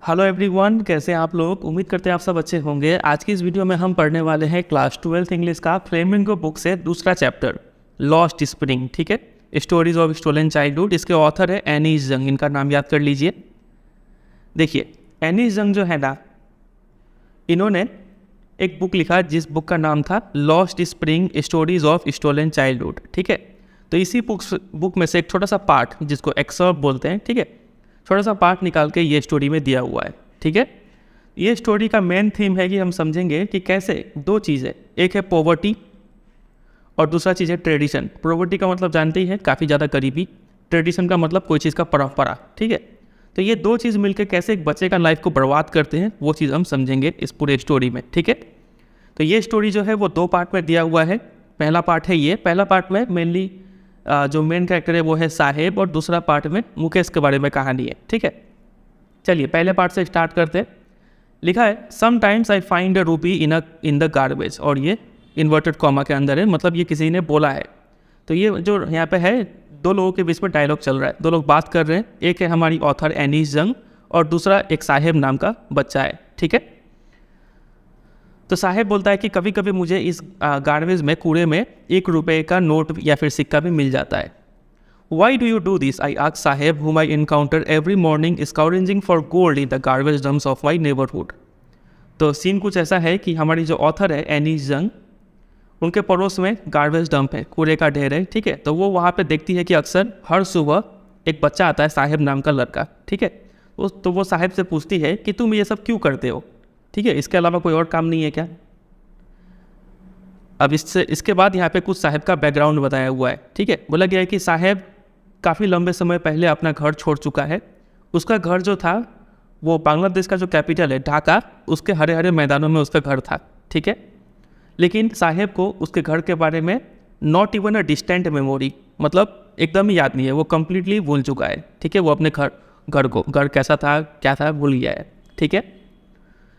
Hello everyone, कैसे हैं आप लोग। उम्मीद करते हैं आप सब अच्छे होंगे। आज की इस वीडियो में हम पढ़ने वाले हैं क्लास 12 इंग्लिश का फ्लेमिंगो बुक से दूसरा चैप्टर लॉस्ट स्प्रिंग। ठीक है, स्टोरीज ऑफ स्टोलन चाइल्डहुड। इसके ऑथर है एनी जंग। इनका नाम याद कर लीजिए। देखिए, एनी जंग जो है ना, इन्होंने एक बुक लिखा जिस बुक का नाम था Lost spring stories of stolen Childhood. ठीक है, तो इसी बुक में से एक छोटा सा पार्ट जिसको एक्सर्प बोलते हैं, ठीक है, छोटा सा पार्ट निकाल के ये स्टोरी में दिया हुआ है। ठीक है, ये स्टोरी का मेन थीम है कि हम समझेंगे कि कैसे दो चीज़ें, एक है पॉवर्टी और दूसरा चीज़ है ट्रेडिशन। पॉवर्टी का मतलब जानते ही हैं, काफ़ी ज़्यादा गरीबी। ट्रेडिशन का मतलब कोई चीज़ का परंपरा। ठीक है, तो ये दो चीज़ मिलकर कैसे एक बच्चे का लाइफ को बर्बाद करते हैं, वो चीज़ हम समझेंगे इस पूरे स्टोरी में। ठीक है, तो ये स्टोरी जो है वो दो पार्ट में दिया हुआ है। पहला पार्ट है ये, पहला पार्ट में मेनली जो मेन कैरेक्टर है वो है साहेब, और दूसरा पार्ट में मुकेश के बारे में कहानी है। ठीक है, चलिए पहले पार्ट से स्टार्ट करते हैं। लिखा है समटाइम्स आई फाइंड अ रूपी इन द गार्बेज, और ये इन्वर्टेड कॉमा के अंदर है, मतलब ये किसी ने बोला है। तो ये जो यहाँ पे है, दो लोगों के बीच में डायलॉग चल रहा है, दो लोग बात कर रहे हैं। एक है हमारी ऑथर एनी जंग और दूसरा एक साहेब नाम का बच्चा है। ठीक है, तो साहेब बोलता है कि कभी कभी मुझे इस गार्बेज में, कूड़े में ₹1 का नोट या फिर सिक्का भी मिल जाता है। Why do you do this, I ask Saheb whom I encounter every morning scrounging for gold in the garbage dumps of my neighborhood। तो सीन कुछ ऐसा है कि हमारी जो ऑथर है एनी जंग, उनके पड़ोस में गार्बेज डंप है, कूड़े का ढेर है। ठीक है, तो वो वहाँ पे देखती है कि अक्सर हर सुबह एक बच्चा आता है, साहेब नाम का लड़का। ठीक है, तो वो साहेब से पूछती है कि तुम ये सब क्यों करते हो। ठीक है, इसके अलावा कोई और काम नहीं है क्या। अब इसके बाद यहाँ पे कुछ साहेब का बैकग्राउंड बताया हुआ है। ठीक है, बोला गया है कि साहेब काफ़ी लंबे समय पहले अपना घर छोड़ चुका है। उसका घर जो था वो बांग्लादेश का जो कैपिटल है ढाका, उसके हरे हरे मैदानों में उसका घर था। ठीक है, लेकिन साहेब को उसके घर के बारे में not even a distant memory, मतलब एकदम ही याद नहीं है, वो कम्प्लीटली भूल चुका है। ठीक है, वो अपने घर कैसा था, क्या था, भूल गया है। ठीक है,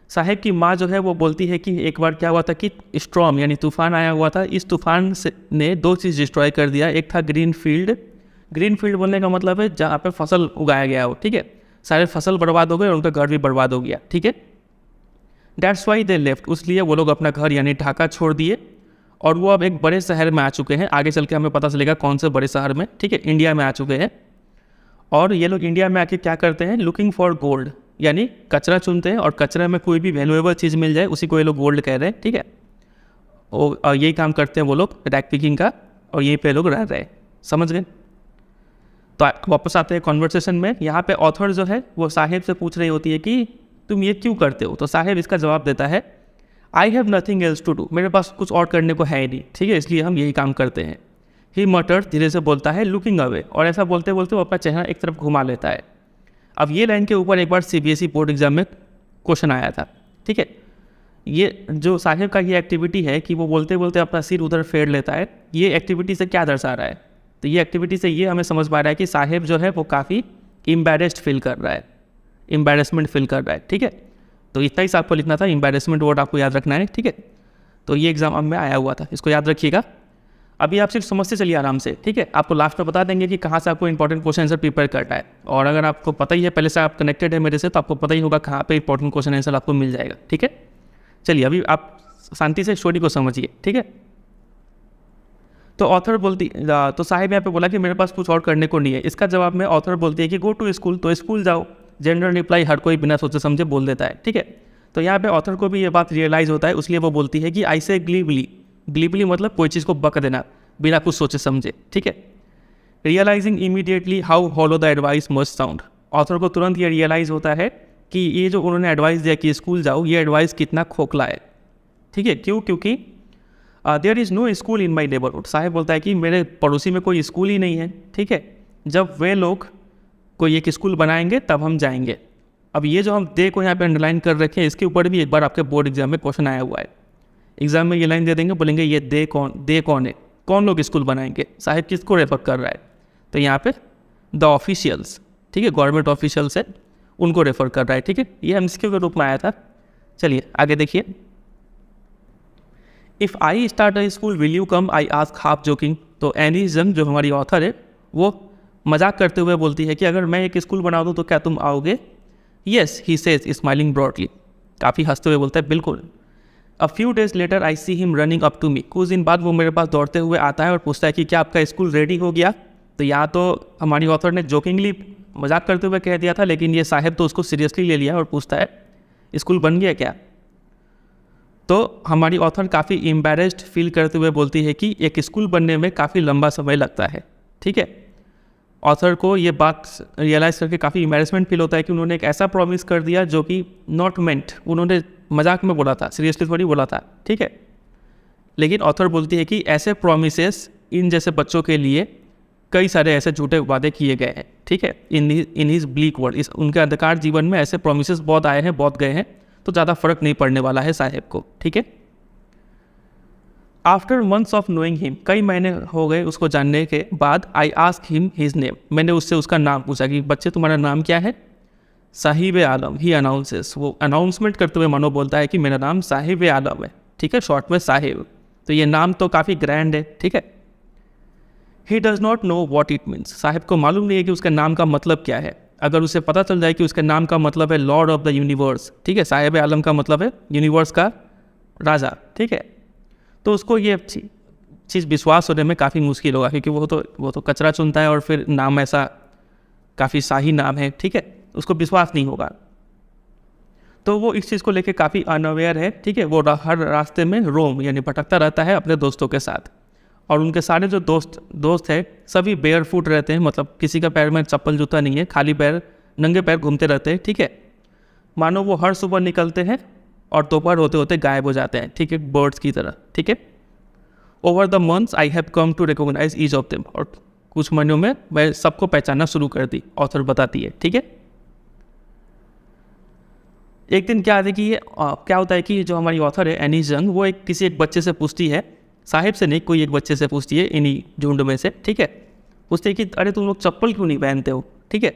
साहेब की माँ जो है वो बोलती है कि एक बार क्या हुआ था कि स्टॉर्म यानी तूफान आया हुआ था। इस तूफान से ने दो चीज़ डिस्ट्रॉय कर दिया। एक था ग्रीन फील्ड। ग्रीन फील्ड बोलने का मतलब है जहाँ पे फसल उगाया गया हो। ठीक है, सारे फसल बर्बाद हो गए और उनका घर भी बर्बाद हो गया। ठीक है, दैट्स वाई दे लेफ्ट, इसलिए वो लोग अपना घर यानी ढाका छोड़ दिए और वो अब एक बड़े शहर में आ चुके हैं। आगे चल के हमें पता चलेगा कौन से बड़े शहर में। ठीक है, इंडिया में आ चुके हैं। और ये लोग इंडिया में आके क्या करते हैं, लुकिंग फॉर गोल्ड, यानी कचरा चुनते हैं और कचरे में कोई भी वैल्यूएबल चीज़ मिल जाए उसी को ये लोग गोल्ड कह रहे हैं। ठीक है, और यही काम करते हैं वो लोग, रैक पिकिंग का, और यहीं पे लोग रह रहे हैं। समझ गए। तो वापस आते हैं कॉन्वर्सेशन में। यहाँ पे ऑथर जो है वो साहेब से पूछ रही होती है कि तुम ये क्यों करते हो। तो साहेब इसका जवाब देता है, I have nothing else to do, मेरे पास कुछ और करने को है ही नहीं। ठीक है, इसलिए हम यही काम करते हैं। ही मटर, धीरे से बोलता है, लुकिंग अवे, और ऐसा बोलते बोलते वो अपना चेहरा एक तरफ घुमा लेता है। अब ये लाइन के ऊपर एक बार CBSE बोर्ड एग्जाम में क्वेश्चन आया था। ठीक है, ये जो साहेब का ये एक्टिविटी है कि वो बोलते बोलते अपना सिर उधर फेर लेता है, ये एक्टिविटी से क्या दर्शा रहा है। तो ये एक्टिविटी से ये हमें समझ पा रहा है कि साहेब जो है वो काफ़ी एम्बैरेस्ड फील कर रहा है, एम्बैरेसमेंट फील कर रहा है। ठीक है, तो इतना ही आपको लिखना था, एम्बैरेसमेंट वर्ड आपको याद रखना है। ठीक है, तो ये एग्जाम में आया हुआ था, इसको याद रखिएगा। अभी आप सिर्फ समझते चलिए आराम से। ठीक है, आपको लास्ट में बता देंगे कि कहाँ से आपको इंपॉर्टेंट क्वेश्चन आंसर प्रिपेयर करना है, और अगर आपको पता ही है, पहले से आप कनेक्टेड है मेरे से, तो आपको पता ही होगा कहाँ पे इंपॉर्टेंट क्वेश्चन आंसर आपको मिल जाएगा। ठीक है, चलिए अभी आप शांति से स्टोरी को समझिए। ठीक है, तो ऑथर तो साहिब यहाँ पे बोला कि मेरे पास कुछ और करने को नहीं है। इसका जवाब में ऑथर बोलती है कि गो टू स्कूल, तो स्कूल जाओ। जनरल रिप्लाई हर कोई बिना सोचे समझे बोल देता है। ठीक है, तो यहाँ पे ऑथर को भी ये बात रियलाइज होता है, इसलिए वो बोलती है कि आई से ग्लीवली, ग्लीवली मतलब कोई चीज़ को बक देना बिना कुछ सोचे समझे। ठीक है, realising immediately how hollow the advice must sound, author को तुरंत ये रियलाइज़ होता है कि ये जो उन्होंने एडवाइस दिया कि स्कूल जाओ, ये एडवाइस कितना खोखला है। ठीक है, क्यों, क्योंकि there is no school in my neighbourhood. Saheb बोलता है कि मेरे पड़ोसी में कोई स्कूल ही नहीं है। ठीक है, जब वे लोग कोई एक स्कूल बनाएंगे तब हम जाएंगे। अब ये जो हम दे को यहाँ पे अंडरलाइन कर रखे हैं, इसके ऊपर भी एक बार आपके बोर्ड एग्जाम में क्वेश्चन आया हुआ है। एग्जाम में ये लाइन दे देंगे, बोलेंगे ये दे कौन है, कौन लोग स्कूल बनाएंगे, साहिब किसको रेफर कर रहा है। तो यहाँ पे द ऑफिशियल्स, ठीक है, गवर्नमेंट ऑफिशियल्स है, उनको रेफर कर रहा है। ठीक है, ये MCQ के रूप में आया था। चलिए आगे देखिए। If I start a school will you come, I ask half joking. तो एनी जंग जो हमारी ऑथर है वो मजाक करते हुए बोलती है कि अगर मैं एक स्कूल बना दूँ तो क्या तुम आओगे। Yes he says smiling broadly, काफ़ी हंसते हुए बोलता है बिल्कुल। A few days later I see him running up to me, कुछ दिन बाद वो मेरे पास दौड़ते हुए आता है और पूछता है कि क्या आपका स्कूल रेडी हो गया। तो यहाँ तो हमारी ऑथर ने जोकिंगली मजाक करते हुए कह दिया था, लेकिन ये साहब तो उसको सीरियसली ले लिया और पूछता है स्कूल बन गया क्या। तो हमारी ऑथर काफ़ी एम्बैरेस्ड फील करते हुए बोलती है कि एक स्कूल बनने में काफ़ी लंबा समय लगता है। ठीक है, ऑथर को ये बात रियलाइज़ करके काफ़ी एम्बैरेसमेंट फील होता है कि उन्होंने एक ऐसा प्रॉमिस कर दिया जो कि नॉट मेंट, उन्होंने मजाक में बोला था, सीरियसली थोड़ी बोला था। ठीक है, लेकिन ऑथर बोलती है कि ऐसे प्रॉमिसेस इन जैसे बच्चों के लिए कई सारे ऐसे झूठे वादे किए गए हैं। ठीक है, इन हिज ब्लीक वर्ल्ड, इस उनके अंधकार जीवन में ऐसे प्रोमिसेस बहुत आए हैं, बहुत गए हैं, तो ज़्यादा फर्क नहीं पड़ने वाला है साहेब को। ठीक है, after months of knowing him, कई महीने हो गए उसको जानने के बाद, I ask him his name, मैंने उससे उसका नाम पूछा कि बच्चे तुम्हारा नाम क्या है। साहिब आलम, ही अनाउंसेस, वो अनाउंसमेंट करते हुए मनो बोलता है कि मेरा नाम साहिब आलम है। ठीक है, शॉर्ट में साहिब, तो ये नाम तो काफ़ी ग्रैंड है। ठीक है, he does not know what it means, Sahib को मालूम नहीं है कि उसके नाम का मतलब क्या है। अगर उसे पता चल जाए कि उसके नाम का मतलब है लॉर्ड ऑफ द यूनिवर्स, ठीक है, साहिब आलम का मतलब है यूनिवर्स का राजा। ठीक है, तो उसको ये चीज़ विश्वास होने में काफ़ी मुश्किल होगा, क्योंकि वो तो कचरा चुनता है और फिर नाम ऐसा काफ़ी शाही नाम है। ठीक है, उसको विश्वास नहीं होगा, तो वो इस चीज़ को लेके काफ़ी अनअवेयर है। ठीक है, वो हर रास्ते में रोम यानी भटकता रहता है अपने दोस्तों के साथ, और उनके सारे जो दोस्त है सभी बेयर फुट रहते हैं, मतलब किसी का पैर में चप्पल जूता नहीं है, खाली पैर नंगे पैर घूमते रहते हैं। ठीक है, मानो वो हर सुबह निकलते हैं और दोपहर होते होते गायब हो जाते हैं। ठीक है, बर्ड्स की तरह। ठीक है, over the months I have come to recognize each of them, और कुछ महीनों में मैं सबको पहचानना शुरू कर दी, ऑथर बताती है। ठीक है, एक दिन क्या होता है कि जो हमारी ऑथर है एनी जंग, वो किसी एक बच्चे से पूछती है, साहिब से नहीं, कोई एक बच्चे से पूछती है इन्हीं झुंड में से। ठीक है, पूछते है कि अरे तुम लोग चप्पल क्यों नहीं पहनते हो। ठीक है,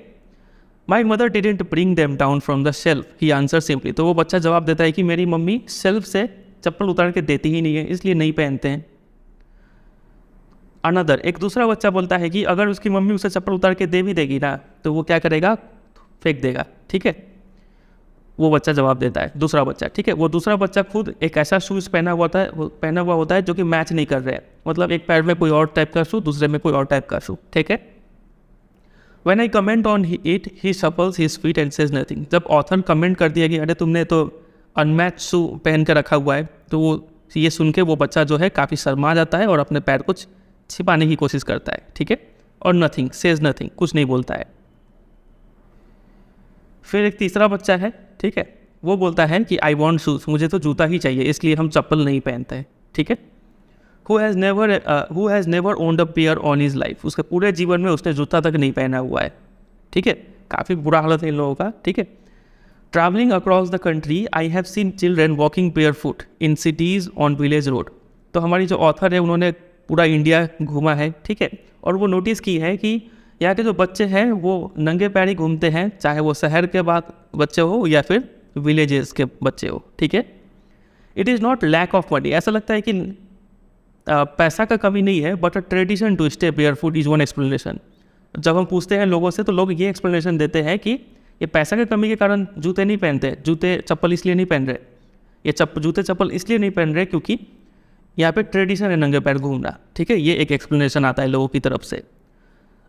my mother didn't bring them down from the shelf, he answer simply, तो वो बच्चा जवाब देता है कि मेरी मम्मी शेल्फ से चप्पल उतार के देती ही नहीं है, इसलिए नहीं पहनते हैं। अनदर, एक दूसरा बच्चा बोलता है कि अगर उसकी मम्मी उसे चप्पल उतार के दे भी देगी ना, तो वो क्या करेगा, फेंक देगा। ठीक है, वो बच्चा जवाब देता है, दूसरा बच्चा। ठीक है, वो दूसरा बच्चा खुद एक ऐसा शूज़ पहना हुआ होता है जो कि मैच नहीं कर रहे हैं, मतलब एक पैर में कोई और टाइप का शू, दूसरे में कोई और टाइप का शू। ठीक है, when I comment on it he shuffles his feet and says nothing, जब ऑथर कमेंट कर दिया कि अरे तुमने तो अनमैच शू पहन कर रखा हुआ है, तो वो ये सुन के वो बच्चा जो है काफ़ी शर्मा जाता है और अपने पैर कुछ छिपाने की कोशिश करता है। ठीक है, और नथिंग, सेज नथिंग, कुछ नहीं बोलता है। फिर एक तीसरा बच्चा है, ठीक है, वो बोलता है कि आई वॉन्ट शूज़, मुझे तो जूता ही चाहिए, इसलिए हम चप्पल नहीं पहनते हैं। ठीक है, who has never owned a pair on his life, उसके पूरे जीवन में उसने जूता तक नहीं पहना हुआ है। ठीक है, काफ़ी बुरा हालत है इन लोगों का। ठीक है, travelling across the country I have seen children walking bear foot in cities on village road, तो हमारी जो ऑथर है उन्होंने पूरा इंडिया घूमा है। ठीक है, और वो नोटिस की है कि यहाँ के जो बच्चे हैं वो नंगे पैर ही घूमते हैं, चाहे वो शहर के बाद बच्चे हो या फिर विलेजेस के बच्चे हो। ठीक है, it is not lack of money, ऐसा लगता है कि पैसा का कमी नहीं है, but a tradition to stay barefoot is one explanation. जब हम पूछते हैं लोगों से तो लोग ये एक्सप्लेनेशन देते हैं कि ये पैसा की कमी के कारण जूते नहीं पहनते, जूते चप्पल इसलिए नहीं पहन रहे, ये जूते चप्पल इसलिए नहीं पहन रहे क्योंकि यहाँ पे ट्रेडिशन है नंगे पैर घूमना। ठीक है, ये एक एक्सप्लेनेशन आता है लोगों की तरफ से।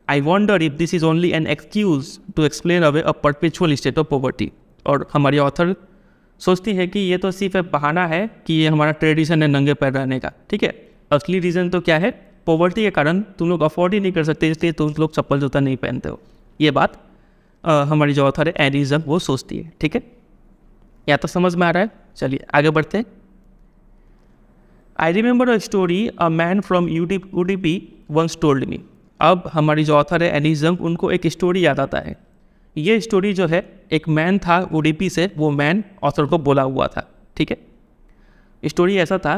I wonder if this is only an excuse to explain away a perpetual state of poverty, और हमारी ऑथर सोचती है कि ये तो सिर्फ एक बहाना है कि ये हमारा ट्रेडिशन है नंगे पैर रहने का। ठीक है, असली रीज़न तो क्या है, पॉवर्टी के कारण तुम लोग अफोर्ड ही नहीं कर सकते, इसलिए तुम लोग चप्पल जूता नहीं पहनते हो। ये बात हमारी जो ऑथर है एनी जंग वो सोचती है। ठीक है, या तो समझ में आ रहा है, चलिए आगे बढ़ते हैं। I remember a story a man from UDP once told me, अब हमारी जो ऑथर है एनी जंग उनको एक स्टोरी याद आता है। ये स्टोरी जो है एक मैन था UDP से, वो मैन ऑथर को बोला हुआ था। ठीक है, स्टोरी ऐसा था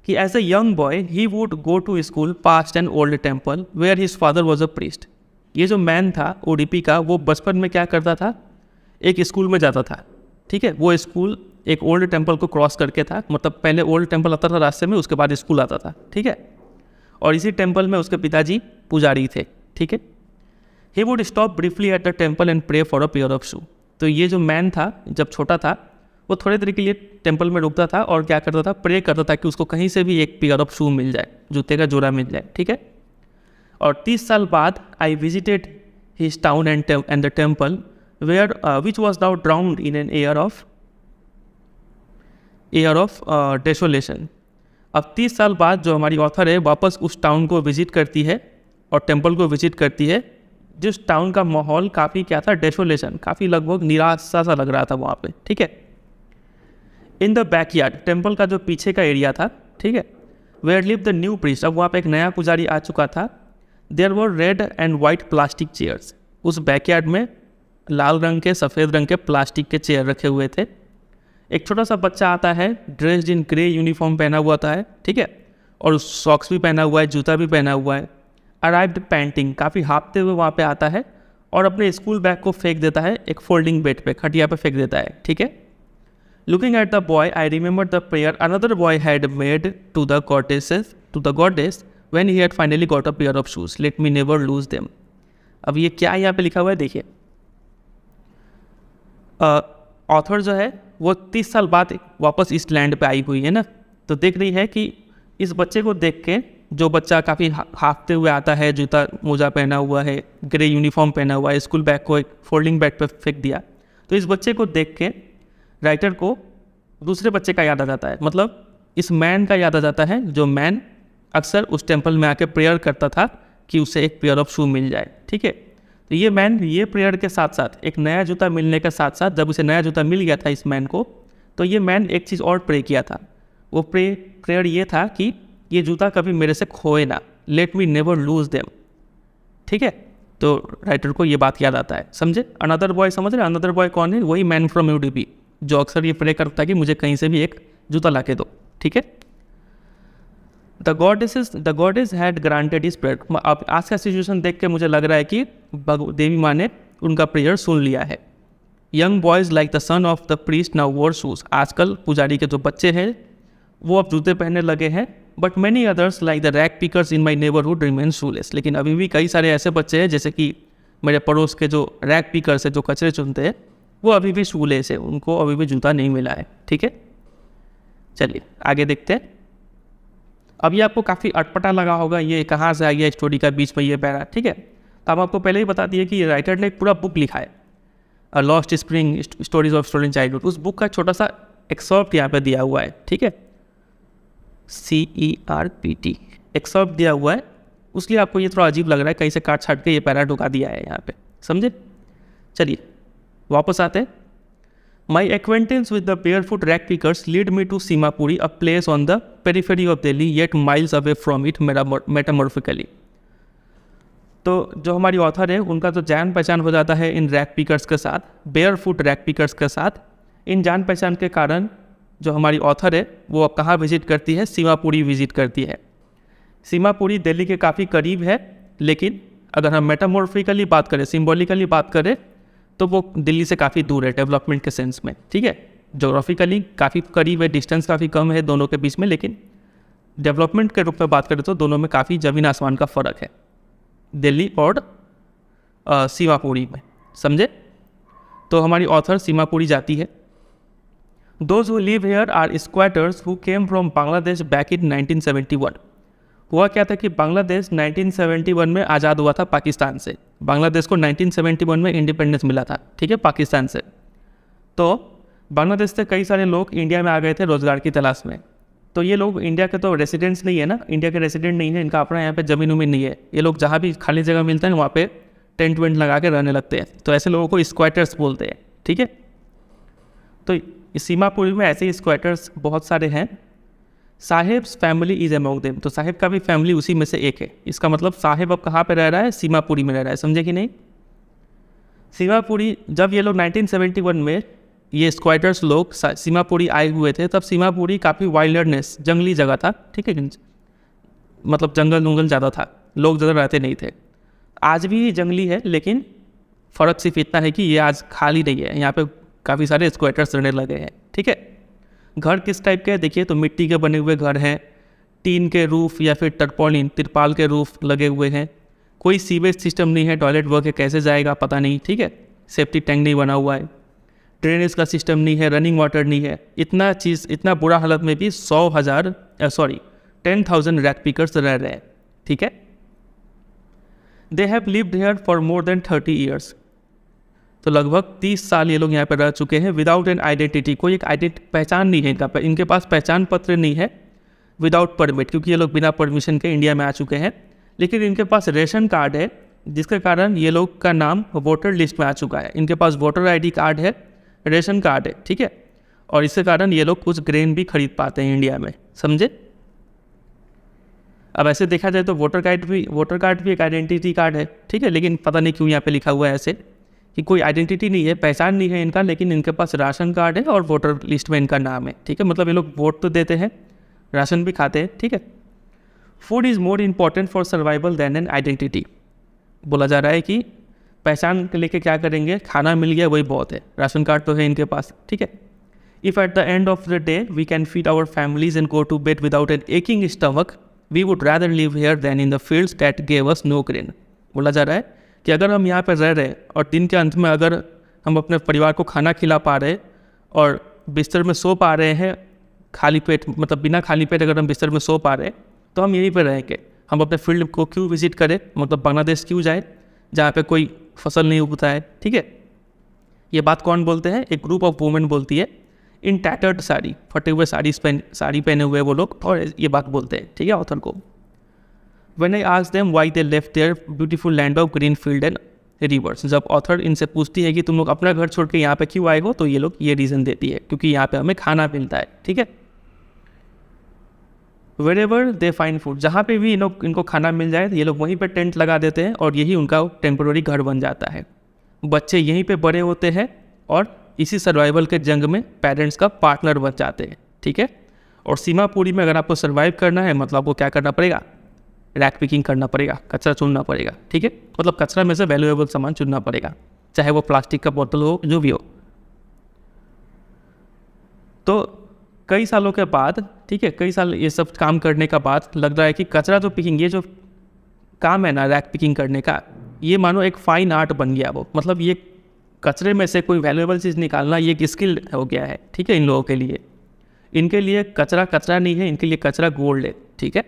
कि as a young boy he would go to school past an old temple where his father was a priest. ये जो मैन था UDP का, वो बचपन में क्या करता था, एक स्कूल में जाता था। ठीक है, वो स्कूल एक ओल्ड टेम्पल को क्रॉस करके था, मतलब पहले ओल्ड टेम्पल आता था रास्ते में, उसके बाद स्कूल आता था। ठीक है, और इसी टेम्पल में उसके पिताजी पुजारी थे। ठीक है, he would stop briefly at the temple and pray for a pair of shoe. तो ये जो मैन था जब छोटा था वो थोड़े देर के लिए टेम्पल में रुकता था और क्या करता था, प्रे करता था कि उसको कहीं से भी एक पेयर ऑफ शू मिल जाए, जूते का जोड़ा मिल जाए, ठीक है। और 30 साल बाद I visited his town and the temple where which was now drowned in an air of desolation. अब 30 साल बाद जो हमारी ऑथर है वापस उस टाउन को विजिट करती है और टेम्पल को विजिट करती है, जिस टाउन का माहौल काफ़ी क्या था, डेसोलेशन, काफ़ी लगभग निराशा सा लग रहा था वहाँ पे, ठीक है। इन द बैकयार्ड, टेम्पल का जो पीछे का एरिया था, ठीक है, where live the new priest, अब वहाँ पे एक नया पुजारी आ चुका था। There were red and white plastic chairs, उस बैकयार्ड में लाल रंग के सफ़ेद रंग के प्लास्टिक के चेयर रखे हुए थे। एक छोटा सा बच्चा आता है, ड्रेस्ड इन ग्रे यूनिफॉर्म पहना हुआ था है, ठीक है, और सॉक्स भी पहना हुआ है, जूता भी पहना हुआ है। अराइव्ड पैंटिंग, काफ़ी हाँफते हुए वहाँ पे आता है और अपने स्कूल बैग को फेंक देता है एक फोल्डिंग बेड पे, खटिया पे फेंक देता है, ठीक है। Looking at the boy I remember the prayer another boy had made to the goddess when he had finally got a pair of shoes, let me never lose them. अब ये क्या यहाँ पे लिखा हुआ है देखिए, ऑथर जो है वो 30 साल बाद वापस इस लैंड पे आई हुई है ना, तो देख रही है कि इस बच्चे को देख के, जो बच्चा काफ़ी हाँफते हुए आता है, जूता मोजा पहना हुआ है, ग्रे यूनिफॉर्म पहना हुआ है, स्कूल बैग को एक फोल्डिंग बैग पे फेंक दिया, तो इस बच्चे को देख के राइटर को दूसरे बच्चे का याद आ जाता है, मतलब इस मैन का याद आ जाता है, जो मैन अक्सर उस टेम्पल में आके प्रेयर करता था कि उसे एक पेयर ऑफ शू मिल जाए, ठीक है। तो ये मैन ये प्रेयर के साथ साथ, एक नया जूता मिलने के साथ साथ, जब उसे नया जूता मिल गया था इस मैन को, तो ये मैन एक चीज़ और प्रे किया था। वो प्रेयर ये था कि ये जूता कभी मेरे से खोए ना, late me never lose them, ठीक है। तो राइटर को ये बात याद आता है, समझे। अनदर बॉय, समझ रहे, अनदर बॉय कौन है, वही मैन फ्रॉम यूडीपी जो अक्सर ये प्रे करता है कि मुझे कहीं से भी एक जूता ला के दो, ठीक है। The goddess had granted his prayer. अब आज का सिचुएशन देख के मुझे लग रहा है कि देवी माँ ने उनका प्रेयर सुन लिया है। Young boys like the son of the priest now वोर शूज़, आजकल पुजारी के जो बच्चे हैं वो अब जूते पहनने लगे हैं। But many others like the rag pickers in my neighbourhood remain shoelace, लेकिन अभी भी कई सारे ऐसे बच्चे हैं जैसे कि मेरे पड़ोस के जो रैक पिकर्स है, जो कचरे चुनते हैं, वो अभी भी शूलेस है, उनको अभी भी जूता नहीं मिला है, ठीक है। चलिए आगे देखते हैं। अब ये आपको काफ़ी अटपटा लगा होगा, ये कहाँ से आ गया स्टोरी का बीच में ये पैरा, ठीक है। तो हम आपको पहले ही बता दिए कि राइटर ने एक पूरा बुक लिखा है, a lost spring stories of stolen childhood. उस बुक का छोटा सा एक्सर्प्ट यहाँ पे दिया हुआ है, ठीक है, CERPT एक्सर्प्ट दिया हुआ है, उसलिए आपको ये थोड़ा अजीब लग रहा है, कहीं से काट छाट के ये पैरा ढुका दिया है यहाँ पे, समझे। चलिए वापस आते हैं। My acquaintance with the barefoot rag pickers lead me to Seemapuri, a place on the periphery of Delhi yet miles away from it metamorphically. तो जो हमारी ऑथर है उनका तो जान पहचान हो जाता है इन रैक पिकर्स के साथ, बेयरफुट रैक पिकर्स के साथ। इन जान पहचान के कारण जो हमारी ऑथर है वो अब कहाँ विजिट करती है, सीमापुरी विजिट करती है। सीमापुरी दिल्ली के काफ़ी करीब है, लेकिन अगर हम मेटामॉर्फिकली बात करें, सिम्बॉलिकली बात करें, तो वो दिल्ली से काफ़ी दूर है डेवलपमेंट के सेंस में, ठीक है। जोग्राफिकली काफ़ी करीब है, डिस्टेंस काफ़ी कम है दोनों के बीच में, लेकिन डेवलपमेंट के रूप में बात करें तो दोनों में काफ़ी ज़मीन आसमान का फ़र्क है, दिल्ली और सीमापुरी में, समझे। तो हमारी ऑथर सीमापुरी जाती है। Those who live here are squatters who came from Bangladesh back in 1971। हुआ क्या था कि बांग्लादेश 1971 में आज़ाद हुआ था पाकिस्तान से। बांग्लादेश को 1971 में इंडिपेंडेंस मिला था, ठीक है, पाकिस्तान से। तो बांग्लादेश से कई सारे लोग इंडिया में आ गए थे रोज़गार की तलाश में। तो ये लोग इंडिया के तो रेसिडेंट्स नहीं है ना, इंडिया के रेसिडेंट नहीं है, इनका अपना यहाँ पे ज़मीन उमीन नहीं है। ये लोग जहाँ भी खाली जगह मिलता है वहाँ पे टेंट वेंट लगा के रहने लगते हैं, तो ऐसे लोगों को स्क्वाटर्स बोलते हैं, ठीक है। तो सीमापुरी में ऐसे स्क्वाटर्स बहुत सारे हैं। Saheb's family is among them, तो साहेब का भी फैमिली उसी में से एक है। इसका मतलब साहेब अब कहाँ पे रह रहा है, सीमापुरी में रह रहा है, समझे कि नहीं। सीमापुरी, जब ये लोग 1971 में ये स्क्वाटर्स लोग सीमापुरी आए हुए थे, तब सीमापुरी काफ़ी वाइल्डनेस, जंगली जगह था, ठीक है, मतलब जंगल उंगल ज़्यादा था, लोग ज़्यादा रहते नहीं थे। आज भी जंगली है, लेकिन फ़र्क सिर्फ इतना है कि ये आज खाली नहीं है, यहाँ पे काफ़ी सारे स्क्वाटर्स रहने लगे हैं, ठीक है। घर किस टाइप के देखिए, तो मिट्टी के बने हुए घर हैं, टीन के रूफ या फिर टर्पॉलिन तिरपाल के रूफ लगे हुए हैं। कोई सीवेज सिस्टम नहीं है, टॉयलेट वर्क है, कैसे जाएगा पता नहीं, ठीक है, सेफ्टी टैंक नहीं बना हुआ है, ड्रेनेज का सिस्टम नहीं है, रनिंग वाटर नहीं है, इतना बुरा हालत में भी 10,000 रैक पिकर्स रह रहे हैं, ठीक है। They have lived here for more than 30 years, तो लगभग 30 साल ये लोग यहाँ पर रह चुके हैं। विदाउट एन आइडेंटिटी, कोई एक पहचान नहीं है इनके पास पहचान पत्र नहीं है। विदाउट परमिट, क्योंकि ये लोग बिना परमिशन के इंडिया में आ चुके हैं। लेकिन इनके पास रेशन कार्ड है, जिसके कारण ये लोग का नाम वोटर लिस्ट में आ चुका है। इनके पास वोटर आईडी कार्ड है, रेशन कार्ड है, ठीक है। और इसके कारण ये लोग कुछ ग्रेन भी खरीद पाते हैं इंडिया में, समझे। अब ऐसे देखा जाए तो वोटर कार्ड भी एक आइडेंटिटी कार्ड है, ठीक है। लेकिन पता नहीं क्यों यहाँ पे लिखा हुआ है ऐसे कि कोई आइडेंटिटी नहीं है, पहचान नहीं है इनका, लेकिन इनके पास राशन कार्ड है और वोटर लिस्ट में इनका नाम है, ठीक है। मतलब ये लोग वोट तो देते हैं, राशन भी खाते हैं, ठीक है। Food is more important for survival than an identity. बोला जा रहा है कि पहचान के लेके क्या करेंगे, खाना मिल गया वही बहुत है, राशन कार्ड तो है इनके पास, ठीक है। If at the end of the day we can feed our families and go to bed without an aching stomach, we would rather live here than in the fields that gave us no grain. बोला जा रहा है कि अगर हम यहाँ पर रह रहे और दिन के अंत में अगर हम अपने परिवार को खाना खिला पा रहे और बिस्तर में सो पा रहे हैं खाली पेट, मतलब बिना खाली पेट अगर हम बिस्तर में सो पा रहे तो हम यहीं पर रहेंगे। हम अपने फील्ड को क्यों विजिट करें, मतलब बांग्लादेश क्यों जाए जहाँ पे कोई फसल नहीं उगता है, ठीक है। ये बात कौन बोलते हैं, एक ग्रुप ऑफ वुमेन बोलती है इन टैटर्ड साड़ी, फटे हुए साड़ी पहने हुए वो लोग, और ये बात बोलते हैं, ठीक है, ऑथर को। When I asked them why they left their beautiful land of green field and rivers, जब ऑथर इनसे पूछती है कि तुम लोग अपना घर छोड़ के यहाँ पे क्यों आए हो, तो ये लोग ये रीज़न देती है क्योंकि यहाँ पे हमें खाना मिलता है, ठीक है। Wherever they find food, जहाँ पे भी इनको खाना मिल जाए तो ये लोग वहीं पे टेंट लगा देते हैं और यही उनका टेम्पोररी घर बन जाता है। बच्चे यहीं पे बड़े होते हैं और इसी सर्वाइवल के जंग में पेरेंट्स का पार्टनर बन जाते हैं, ठीक है। और सीमापुरी में अगर आपको सर्वाइव करना है मतलब आपको क्या करना पड़ेगा, रैक पिकिंग करना पड़ेगा, कचरा चुनना पड़ेगा, ठीक है। मतलब कचरा में से वैल्यूएबल सामान चुनना पड़ेगा, चाहे वो प्लास्टिक का बोतल हो, जो भी हो। तो कई सालों के बाद, ठीक है, कई साल ये सब काम करने का बाद लग रहा है कि कचरा तो पिकिंग, ये जो काम है ना रैक पिकिंग करने का, ये मानो एक फाइन आर्ट बन गया वो। मतलब ये कचरे में से कोई वैल्यूएबल चीज़ निकालना ये एक स्किल हो गया है, ठीक है। इन लोगों के लिए, इनके लिए कचरा नहीं है, इनके लिए कचरा गोल्ड है, ठीक है।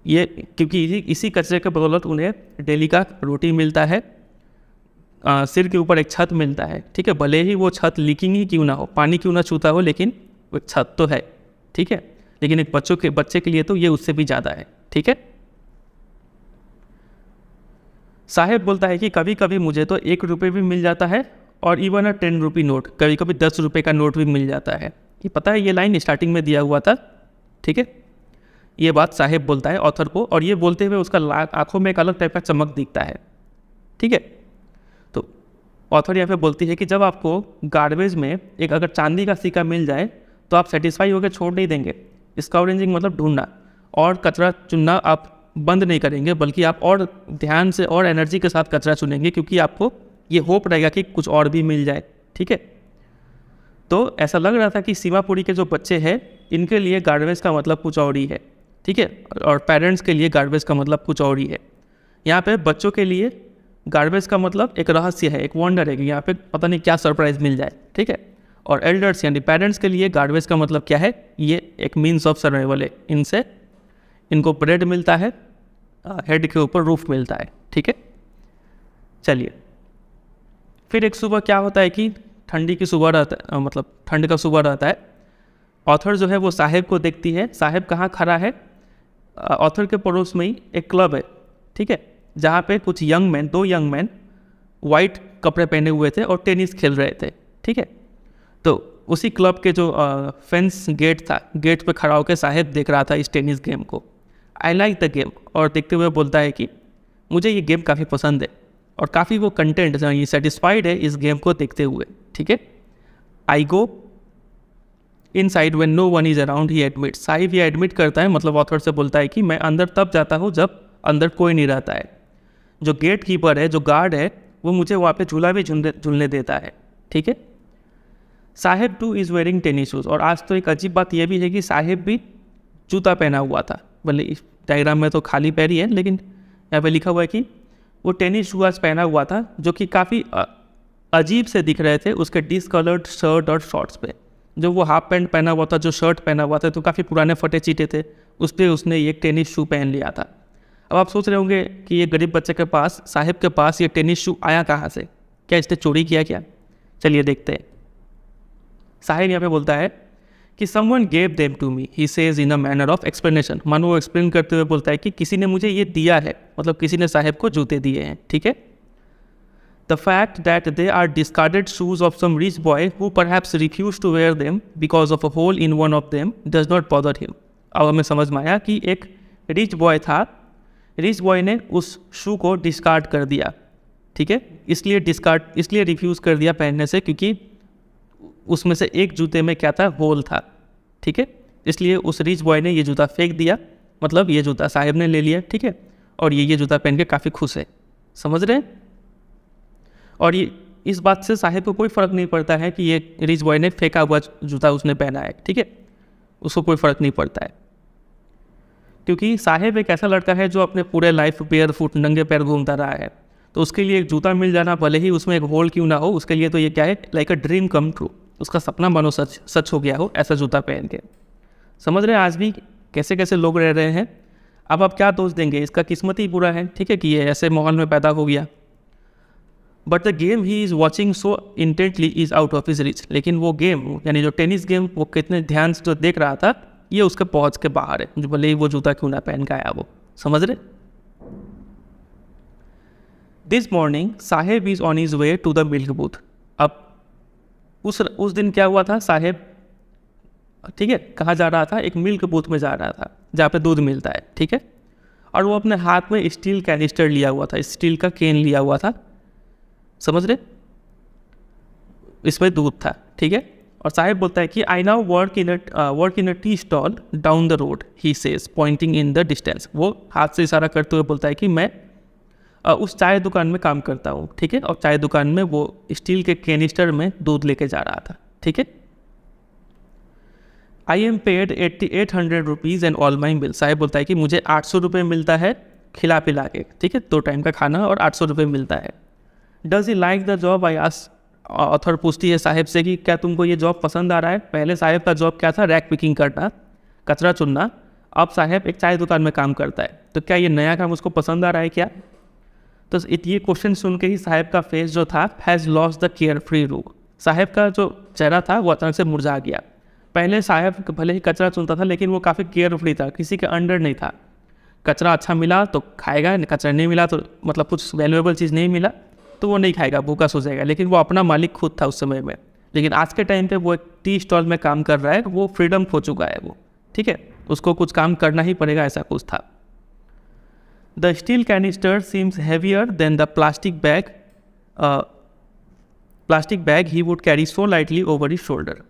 ये क्योंकि इसी कचरे के बदौलत उन्हें डेली का रोटी मिलता है, सिर के ऊपर एक छत मिलता है, ठीक है। भले ही वो छत लीकिंग ही क्यों ना हो, पानी क्यों ना छूता हो, लेकिन वो छत तो है, ठीक है। लेकिन एक बच्चे के लिए तो ये उससे भी ज़्यादा है, ठीक है। साहेब बोलता है कि कभी कभी मुझे तो 1 रुपये भी मिल जाता है और इवन 10 रुपी नोट, कभी कभी 10 रुपये का नोट भी मिल जाता है। ये पता है, ये लाइन स्टार्टिंग में दिया हुआ था, ठीक है। ये बात साहेब बोलता है ऑथर को, और ये बोलते हुए उसका आंखों में एक अलग टाइप का चमक दिखता है, ठीक है। तो ऑथर यहाँ पे बोलती है कि जब आपको गार्बेज में एक अगर चांदी का सिक्का मिल जाए तो आप सेटिस्फाई होकर छोड़ नहीं देंगे। स्काउरेंजिंग मतलब ढूंढना, और कचरा चुनना आप बंद नहीं करेंगे, बल्कि आप और ध्यान से और एनर्जी के साथ कचरा चुनेंगे, क्योंकि आपको ये होप रहेगा कि कुछ और भी मिल जाए, ठीक है। तो ऐसा लग रहा था कि सीमापुरी के जो बच्चे हैं इनके लिए गार्बेज का मतलब कुछ और ही है, ठीक है, और पेरेंट्स के लिए गार्बेज का मतलब कुछ और ही है। यहाँ पे बच्चों के लिए गार्बेज का मतलब एक रहस्य है, एक वंडर है कि यहाँ पे पता नहीं क्या सरप्राइज मिल जाए, ठीक है। और एल्डर्स यानी पेरेंट्स के लिए गार्बेज का मतलब क्या है, ये एक मीन्स ऑफ सर्वाइवल है। इनसे इनको ब्रेड मिलता है, हेड के ऊपर रूफ मिलता है, ठीक है। चलिए, फिर एक सुबह क्या होता है कि ठंडी की सुबह रहता है, मतलब ठंड का सुबह रहता है। ऑथर जो है वो साहेब को देखती है। साहेब कहाँ खड़ा है, ऑथर के पड़ोस में ही एक क्लब है, ठीक है, जहाँ पे कुछ दो यंग मैन वाइट कपड़े पहने हुए थे और टेनिस खेल रहे थे, ठीक है। तो उसी क्लब के जो फेंस गेट था, गेट पे खड़ा होकर साहेब देख रहा था इस टेनिस गेम को। आई लाइक द गेम, और देखते हुए बोलता है कि मुझे ये गेम काफ़ी पसंद है, और काफ़ी वो कंटेंट ये सेटिस्फाइड है इस गेम को देखते हुए, ठीक है। I go inside when no one is around, he admit. Saheb ये एडमिट करता है, मतलब ऑथर से बोलता है कि मैं अंदर तब जाता हूँ जब अंदर कोई नहीं रहता है। जो गेट कीपर है, जो गार्ड है, वो मुझे वहाँ पे झूला भी झूलने देता है, ठीक है। Saheb too is wearing tennis shoes, और आज तो एक अजीब बात यह भी है कि साहेब भी जूता पहना हुआ था। भले इस डायग्राम में तो खाली पैर ही है, लेकिन यहाँ पे लिखा हुआ है कि वो टेनिस शूज़ पहना हुआ था, जो कि काफ़ी अजीब से दिख रहे थे उसके डिसकलर्ड शर्ट और शॉर्ट्स पे। जो वो हाफ पैंट पहना हुआ था, जो शर्ट पहना हुआ था, तो काफ़ी पुराने फटे चीटे थे, उस पर उसने एक टेनिस शू पहन लिया था। अब आप सोच रहे होंगे कि ये गरीब बच्चे के पास, साहिब के पास ये टेनिस शू आया कहाँ से, क्या इसने चोरी किया क्या? चलिए देखते हैं। साहिब यहाँ पे बोलता है कि someone gave them to me, he says in a manner of explanation. मानो वो एक्सप्लेन करते हुए बोलता है कि किसी ने मुझे ये दिया है, मतलब किसी ने साहिब को जूते दिए हैं, ठीक है। The fact that they are discarded shoes of some rich boy who perhaps refused to wear them because of a hole in one of them does not bother him. अब हमें समझ में आया कि एक रिच बॉय था, rich boy ने उस शू को डिस्कार्ड कर दिया, ठीक है, इसलिए रिफ्यूज़ कर दिया पहनने से, क्योंकि उसमें से एक जूते में क्या था, होल था, ठीक है। इसलिए उस रिच बॉय ने ये जूता फेंक दिया, मतलब ये जूता साहिब ने ले लिया, ठीक है, और ये जूता पहन के काफ़ी खुश है, समझ रहे हैं। और ये इस बात से साहिब को कोई फ़र्क नहीं पड़ता है कि ये रिच बॉय ने फेंका हुआ जूता उसने पहना है, ठीक है, उसको कोई फ़र्क नहीं पड़ता है, क्योंकि साहिब एक ऐसा लड़का है जो अपने पूरे लाइफ बेयर फुट, नंगे पैर घूमता रहा है, तो उसके लिए एक जूता मिल जाना, भले ही उसमें एक होल क्यों ना हो, उसके लिए तो ये क्या है, like a dream come true, उसका सपना मानो सच हो गया हो ऐसा जूता पहन के। समझ रहे हैं आज भी कैसे कैसे लोग रह रहे हैं। अब आप क्या दोष देंगे, इसका किस्मत ही बुरा है, ठीक है, कि ये ऐसे माहौल में पैदा हो गया। But the game he is watching so intently is out of his rich. लेकिन वो गेम, यानी जो टेनिस गेम, वो कितने ध्यान से जो देख रहा था, ये उसके पहुँच के बाहर है, जो भले ही वो जूता क्यों ना पहन के आया वो, समझ रहे। This morning Saheb is on his way to the milk booth. अब उस दिन क्या हुआ था, साहेब, ठीक है, कहाँ जा रहा था, एक मिल्क बूथ में जा रहा था जहाँ पे दूध मिलता है, ठीक है, और वो अपने हाथ में स्टील कैनिस्टर लिया हुआ था, स्टील का केन लिया हुआ था, समझ रहे, इसमें दूध था, ठीक है। और साहिब बोलता है कि I now work in a tea stall down the road, he says pointing in the distance. वो हाथ से इशारा करते हुए बोलता है कि मैं उस चाय दुकान में काम करता हूँ, ठीक है, और चाय दुकान में वो स्टील के कैनिस्टर में दूध लेके जा रहा था, ठीक है। I am paid 800 rupees and all my bill. Sahib बोलता है कि मुझे 800 रुपये मिलता है खिला पिला के, ठीक है, 2 टाइम का खाना और 800 रुपये मिलता है। Does he like the job, I ask. Author पूछती है साहिब से कि क्या तुमको ये जॉब पसंद आ रहा है। पहले साहिब का जॉब क्या था, रैक पिकिंग करना, कचरा चुनना। अब साहिब एक चाय दुकान में काम करता है, तो क्या ये नया काम उसको पसंद आ रहा है क्या? तो ये क्वेश्चन सुन के ही साहिब का फेस जो था, has lost the care free look. Sahib का जो चेहरा था वो अचानक से मुरझा गया। पहले साहिब भले ही कचरा चुनता था, लेकिन वो काफ़ी केयर फ्री था, किसी के अंडर नहीं था। कचरा अच्छा मिला तो खाएगा, कचरा नहीं मिला तो मतलब कुछ वैल्यूएबल चीज़ नहीं मिला तो वो नहीं खाएगा, भूखा सो जाएगा। लेकिन वो अपना मालिक खुद था उस समय में। लेकिन आज के टाइम पे वो एक टी स्टॉल में काम कर रहा है, वो फ्रीडम खो चुका है वो, ठीक है, उसको कुछ काम करना ही पड़ेगा, ऐसा कुछ था। The steel canister seems heavier than the plastic bag he would carry so lightly over his shoulder.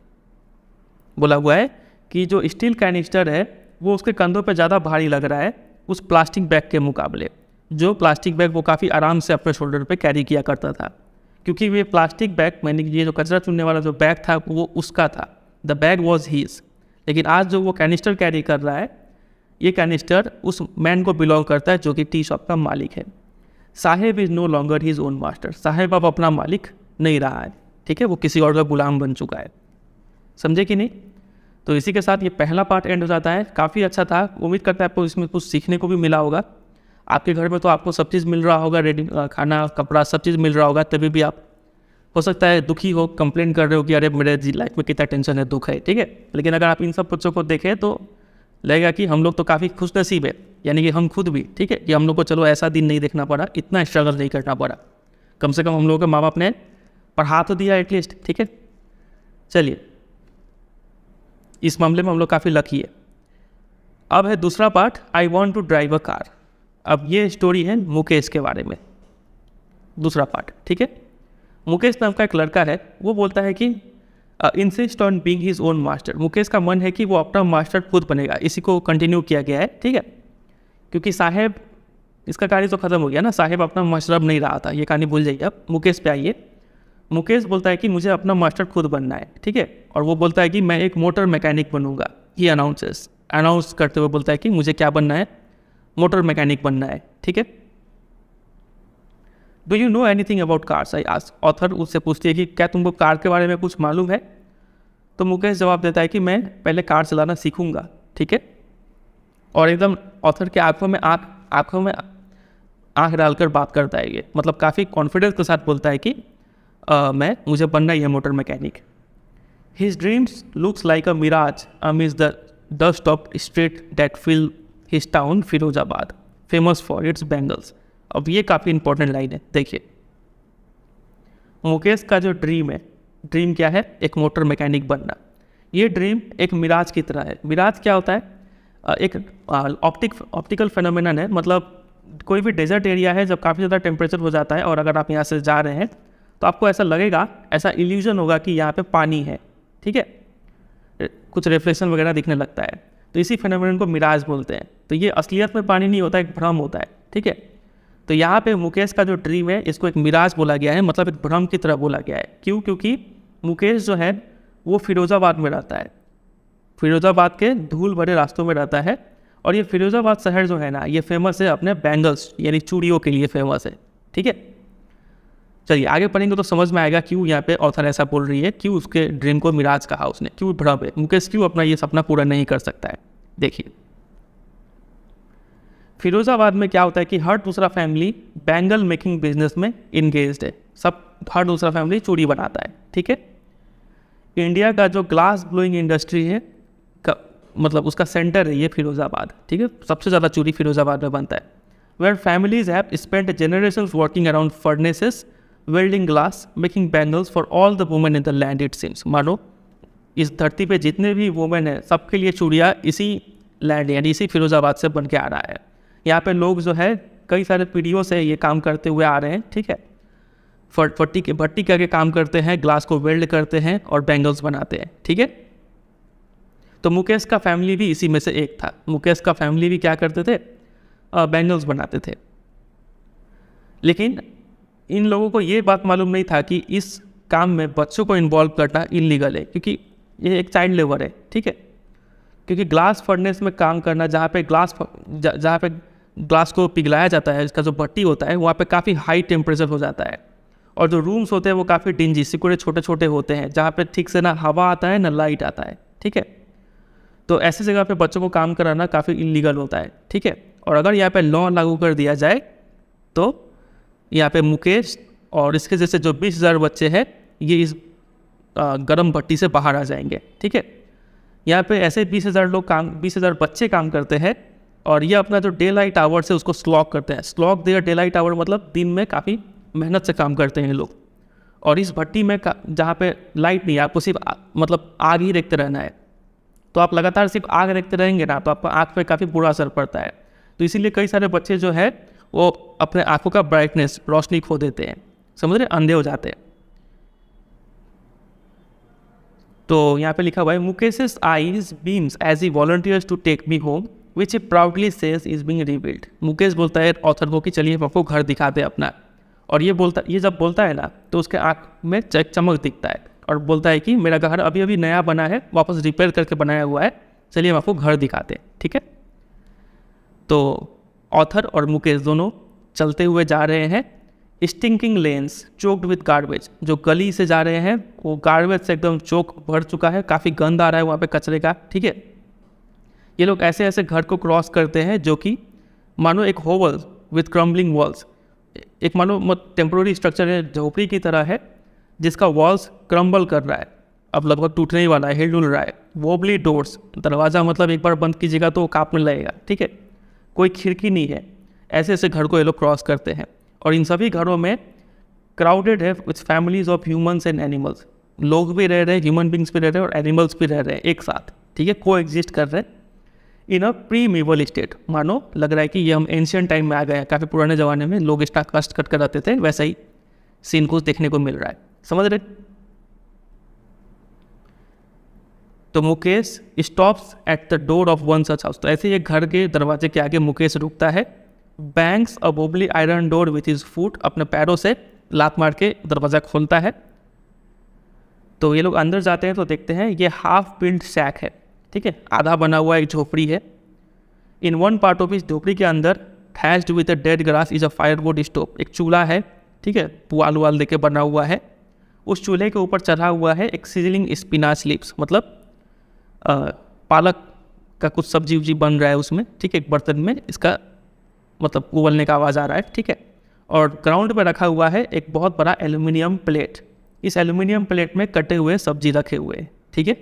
बोला हुआ है कि जो स्टील कैनिस्टर है वो उसके कंधों पे ज़्यादा भारी लग रहा है उस प्लास्टिक बैग के मुकाबले। जो प्लास्टिक बैग वो काफ़ी आराम से अपने शोल्डर पे कैरी किया करता था, क्योंकि ये प्लास्टिक बैग, मैंने ये जो कचरा चुनने वाला जो बैग था वो उसका था, द बैग वॉज हीज। लेकिन आज जो वो कैनिस्टर कैरी कर रहा है, ये कैनिस्टर उस मैन को बिलोंग करता है जो कि टी शॉप का मालिक है। Saheb is no longer his own master. Saheb अब अपना मालिक नहीं रहा है, ठीक है, वो किसी और का गुलाम बन चुका है। समझे कि नहीं? तो इसी के साथ ये पहला पार्ट एंड हो जाता है। काफ़ी अच्छा था, उम्मीद करता है आपको इसमें कुछ सीखने को भी मिला होगा। आपके घर में तो आपको सब चीज़ मिल रहा होगा, रेडी खाना कपड़ा सब चीज़ मिल रहा होगा, तभी भी आप हो सकता है दुखी हो, कंप्लेन कर रहे हो कि अरे मेरे लाइफ में कितना टेंशन है, दुख है, ठीक है। लेकिन अगर आप इन सब बच्चों को देखें तो लगेगा कि हम लोग तो काफ़ी खुशनसीब है, यानी कि हम खुद भी, ठीक है, कि हम लोग को चलो ऐसा दिन नहीं देखना पड़ा, इतना स्ट्रगल नहीं करना पड़ा, कम से कम हम लोगों के माँ बाप ने पढ़ा तो दिया एटलीस्ट, ठीक है। चलिए, इस मामले में हम लोग काफ़ी लकी है। अब है दूसरा part, I want to drive a car. अब ये स्टोरी है मुकेश के बारे में, दूसरा पार्ट, ठीक है। मुकेश नाम का एक लड़का है, वो बोलता है कि insist on being his own master. Mukesh का मन है कि वो अपना मास्टर खुद बनेगा, इसी को कंटिन्यू किया गया है, ठीक है, क्योंकि साहेब, इसका कहानी तो ख़त्म हो गया ना, साहेब अपना मास्टर अब नहीं रहा था, ये कहानी भूल जाइए। अब मुकेश पे आइए। मुकेश बोलता है कि मुझे अपना मास्टर खुद बनना है, ठीक है, और वो बोलता है कि मैं एक मोटर मैकेनिक बनूंगा। ही अनाउंस करते हुए बोलता है कि मुझे क्या बनना है, मोटर मैकेनिक बनना है, ठीक है। Do you know anything about cars, I ask. Author उससे पूछती है कि क्या तुमको कार के बारे में कुछ मालूम है। तो मुकेश जवाब देता है कि मैं पहले कार चलाना सीखूंगा, ठीक है। और एकदम ऑथर के आंखों में आंख डालकर बात करता है ये, मतलब काफ़ी कॉन्फिडेंस के साथ बोलता है कि मुझे बनना ही है motor mechanic. His dreams looks like a mirage amidst the dust of street that fill his town Firozabad famous for its bangles. अब ये काफ़ी इंपॉर्टेंट लाइन है, देखिए। मुकेश का जो ड्रीम है, ड्रीम क्या है, एक मोटर मैकेनिक बनना। ये ड्रीम एक मिराज की तरह है। मिराज क्या होता है, एक ऑप्टिकल फिनोमेनन है, मतलब कोई भी डेजर्ट एरिया है, जब काफ़ी ज़्यादा टेम्परेचर हो जाता है और अगर आप यहाँ से जा रहे हैं तो आपको ऐसा लगेगा, ऐसा इल्यूजन होगा कि यहाँ पे पानी है, ठीक है, कुछ रिफ्लेक्शन वगैरह दिखने लगता है। तो इसी फिनोमेनन को मिराज बोलते हैं। तो ये असलियत में पानी नहीं होता, एक भ्रम होता है, ठीक है। तो यहाँ पे मुकेश का जो ड्रीम है इसको एक मिराज बोला गया है, मतलब एक भ्रम की तरह बोला गया है। क्यों? क्योंकि मुकेश जो है वो फिरोज़ाबाद में रहता है, फिरोज़ाबाद के धूल भरे रास्तों में रहता है। और ये फिरोज़ाबाद शहर जो है ना, ये फेमस है अपने बैंगल्स यानी चूड़ियों के लिए फेमस है, ठीक है। चलिए आगे पढ़ेंगे तो समझ में आएगा क्यों यहाँ पे ऑथर ऐसा बोल रही है, क्यों उसके ड्रीम को मिराज कहा उसने, क्यों भ्रम है, मुकेश क्यों अपना ये सपना पूरा नहीं कर सकता है। देखिए, फिरोज़ाबाद में क्या होता है कि हर दूसरा फैमिली बैंगल मेकिंग बिजनेस में इंगेज्ड है। हर दूसरा फैमिली चूड़ी बनाता है, ठीक है। इंडिया का जो ग्लास ब्लोइंग इंडस्ट्री है मतलब उसका सेंटर है ये फिरोज़ाबाद, ठीक है। सबसे ज़्यादा चूड़ी फिरोज़ाबाद में बनता है। Where families have spent generations working around furnaces welding glass making bangles for all the women in the land it seems. मानो इस धरती पे जितने भी वुमेन हैं सबके लिए चूड़ियाँ इसी लैंड यानी इसी फिरोज़ाबाद से बन के आ रहा है। यहाँ पे लोग जो है कई सारे पीढ़ियों से ये काम करते हुए आ रहे हैं, ठीक है। भट्टी करके काम करते हैं, ग्लास को वेल्ड करते हैं और बैंगल्स बनाते हैं, ठीक है। तो मुकेश का फैमिली भी इसी में से एक था। मुकेश का फैमिली भी क्या करते थे, बैंगल्स बनाते थे। लेकिन इन लोगों को ये बात मालूम नहीं था कि इस काम में बच्चों को इन्वॉल्व करना इलीगल है, क्योंकि ये एक चाइल्ड लेबर है, ठीक है। क्योंकि ग्लास फर्नेस में काम करना, जहाँ पे ग्लास को पिघलाया जाता है, इसका जो भट्टी होता है वहाँ पे काफ़ी हाई टेम्परेचर हो जाता है। और जो रूम्स होते हैं वो काफ़ी डिंजी सिकुड़े छोटे छोटे होते हैं, जहाँ पे ठीक से ना हवा आता है ना लाइट आता है, ठीक है। तो ऐसी जगह पे बच्चों को काम कराना काफ़ी इलीगल होता है, ठीक है। और अगर यहाँ पे लॉ लागू कर दिया जाए तो यहाँ पे मुकेश और इसके जैसे जो 20,000 बच्चे हैं ये इस गर्म भट्टी से बाहर आ जाएंगे, ठीक है। यहाँ पे ऐसे 20,000 बच्चे काम करते हैं और ये अपना जो डे लाइट आवर्स है उसको स्लॉग करते हैं। Slog their daylight hour मतलब दिन में काफ़ी मेहनत से काम करते हैं लोग। और इस भट्टी में जहाँ पे लाइट नहीं है, आपको सिर्फ मतलब आग ही देखते रहना है। तो आप लगातार सिर्फ आग देखते रहेंगे ना तो आपका आँख पे काफ़ी बुरा असर पड़ता है। तो इसीलिए कई सारे बच्चे जो है वो अपने आँखों का ब्राइटनेस रोशनी खो देते हैं, समझ रहे, अंधे हो जाते हैं। तो यहाँ पे लिखा हुआ है मुकेश's eyes beams as he volunteers to take me home which he proudly says is being rebuilt। Mukesh बोलता है ऑथर को कि चलिए आपको घर दिखा दे अपना। और ये जब बोलता है ना तो उसके आँख में चमक दिखता है और बोलता है कि मेरा घर अभी अभी नया बना है, वापस रिपेयर करके बनाया हुआ है, चलिए हम आपको घर दिखाते हैं, ठीक है। तो ऑथर और मुकेश दोनों चलते हुए जा रहे हैं stinking lens choked with garbage. जो गली से जा रहे हैं वो गार्बेज से एकदम चोक भर चुका है, काफ़ी गंद आ रहा है वहाँ पे कचरे का, ठीक है। ये लोग ऐसे ऐसे घर को क्रॉस करते हैं जो कि मानो एक होवल विद क्रम्बलिंग वॉल्स, एक मानो टेम्प्रोरी स्ट्रक्चर है, झोपड़ी की तरह है जिसका वॉल्स क्रम्बल कर रहा है, अब लगभग टूटने ही वाला है, हिल डुल रहा है। वोबली डोर्स, दरवाज़ा मतलब एक बार बंद कीजिएगा तो कांपने लगेगा, ठीक है। कोई खिड़की नहीं है। ऐसे ऐसे घर को ये लोग क्रॉस करते हैं और इन सभी घरों में क्राउडेड है with families of humans and animals. लोग भी रह रहे हैं, ह्यूमन बींग्स भी रह रहे हैं और एनिमल्स भी रह रहे हैं एक साथ, ठीक है, को एग्जिस्ट कर रहे हैं इन अ प्रीमेवल स्टेट। मानो लग रहा है कि ये हम एंशियंट टाइम में आ गए हैं, काफ़ी पुराने ज़माने में लोग इतना कष्ट कट कर रहते थे, वैसा ही सीन कुछ देखने को मिल रहा है, समझ रहे। तो Mukesh stops at the door of one such house. तो ऐसे ही एक घर के दरवाजे के आगे मुकेश रुकता है, bangs a wobbly iron door with his foot, अपने पैरों से लात मार के दरवाज़ा खोलता है। तो ये लोग अंदर जाते हैं तो देखते हैं ये हाफ बिल्ड शैक है, ठीक है, आधा बना हुआ एक झोपड़ी है। इन वन पार्ट ऑफ इस झोपड़ी के अंदर thatched with a dead grass is a firewood stove. एक चूल्हा है ठीक है, पुआल उवाल देके बना हुआ है। उस चूल्हे के ऊपर चढ़ा हुआ है एक सिजलिंग स्पिनाच लीव्स, मतलब पालक का कुछ सब्जी उब्जी बन रहा है उसमें, ठीक है, एक बर्तन में इसका मतलब उबलने का आवाज़ आ रहा है, ठीक है। और ग्राउंड पे रखा हुआ है एक बहुत बड़ा एल्युमिनियम प्लेट। इस एल्युमिनियम प्लेट में कटे हुए सब्जी रखे हुए हैं, ठीक है।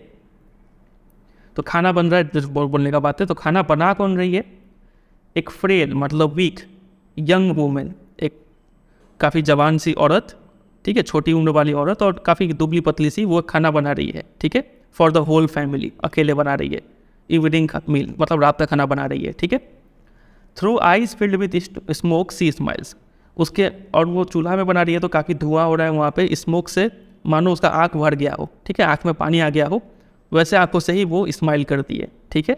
तो खाना बन रहा है, बोलने का बात है। तो खाना बना कौन रही है? एक फ्रेल मतलब वीक यंग वूमेन, एक काफ़ी जवान सी औरत, ठीक है, छोटी उम्र वाली औरत और काफ़ी दुबली पतली सी, वो खाना बना रही है, ठीक है, फॉर द होल फैमिली, अकेले बना रही है। इवनिंग मील मतलब रात का खाना बना रही है, ठीक है। Through eyes filled with smoke see smiles, उसके और वो चूल्हा में बना रही है तो काफ़ी धुआं हो रहा है वहाँ पे, स्मोक से मानो उसका आँख भर गया हो, ठीक है, आँख में पानी आ गया हो, वैसे आँखों से ही वो स्माइल करती है, ठीक है।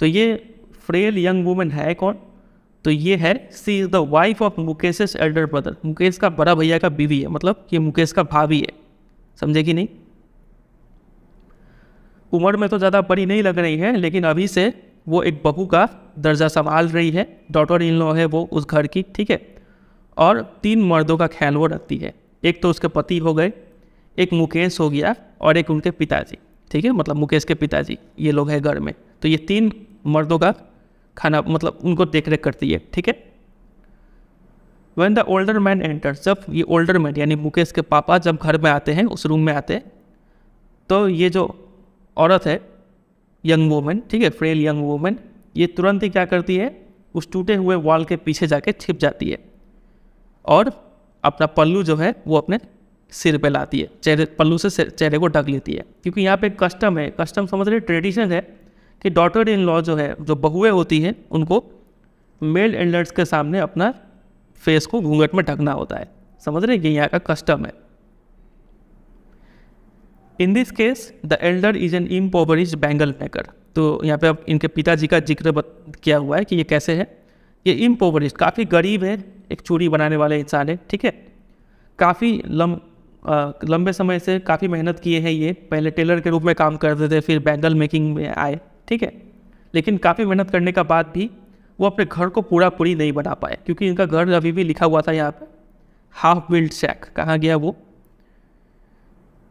तो ये फ्रेल यंग वूमेन है कौन? तो ये है, she is the wife of Mukesh elder brother, Mukesh का बड़ा भैया का बीवी है, मतलब ये मुकेश का भाभी है, समझे कि नहीं। उम्र में तो ज़्यादा बड़ी नहीं लग रही है, लेकिन अभी से वो एक बहू का दर्जा संभाल रही है, डॉटर इन लॉ है वो उस घर की, ठीक है। और 3 मर्दों का ख्याल वो रखती है, एक तो उसके पति हो गए, एक मुकेश हो गया और एक उनके पिताजी, ठीक है, मतलब मुकेश के पिताजी, ये लोग हैं घर में। तो ये 3 मर्दों का खाना मतलब उनको देख रेख करती है, ठीक है। When the older man enter, जब ये ओल्डर मैन यानी मुकेश के पापा जब घर में आते हैं, उस रूम में आते हैं, तो ये जो औरत है यंग वूमेन, ठीक है, फ्रेल यंग वूमेन, ये तुरंत ही क्या करती है, उस टूटे हुए वॉल के पीछे जाके छिप जाती है और अपना पल्लू जो है वो अपने सिर पे लाती है, चेहरे पल्लू से चेहरे को ढक लेती है। क्योंकि यहाँ पे कस्टम है, कस्टम समझ रहे, ट्रेडिशन है कि डॉटर इन लॉ जो है, जो बहुएं होती हैं, उनको मेल एल्डर्स के सामने अपना फेस को घूंघट में ढकना होता है, समझ रहे, ये यहाँ का कस्टम है। In this case the elder is an impoverished bangle maker. तो यहाँ पे अब इनके पिताजी का जिक्र किया हुआ है कि ये कैसे है, ये इम्पोवरिश्ड काफ़ी गरीब है, एक चूड़ी बनाने वाले इंसान है, ठीक है। काफ़ी लंबे समय से काफ़ी मेहनत किए हैं, ये पहले टेलर के रूप में काम करते थे, फिर बैंगल मेकिंग में आए, ठीक है। लेकिन काफ़ी मेहनत करने का बाद भी वो अपने घर को पूरी नहीं बना पाए, क्योंकि इनका घर अभी भी लिखा हुआ था यहाँ पे हाफ बिल्ड शैक। कहाँ गया वो?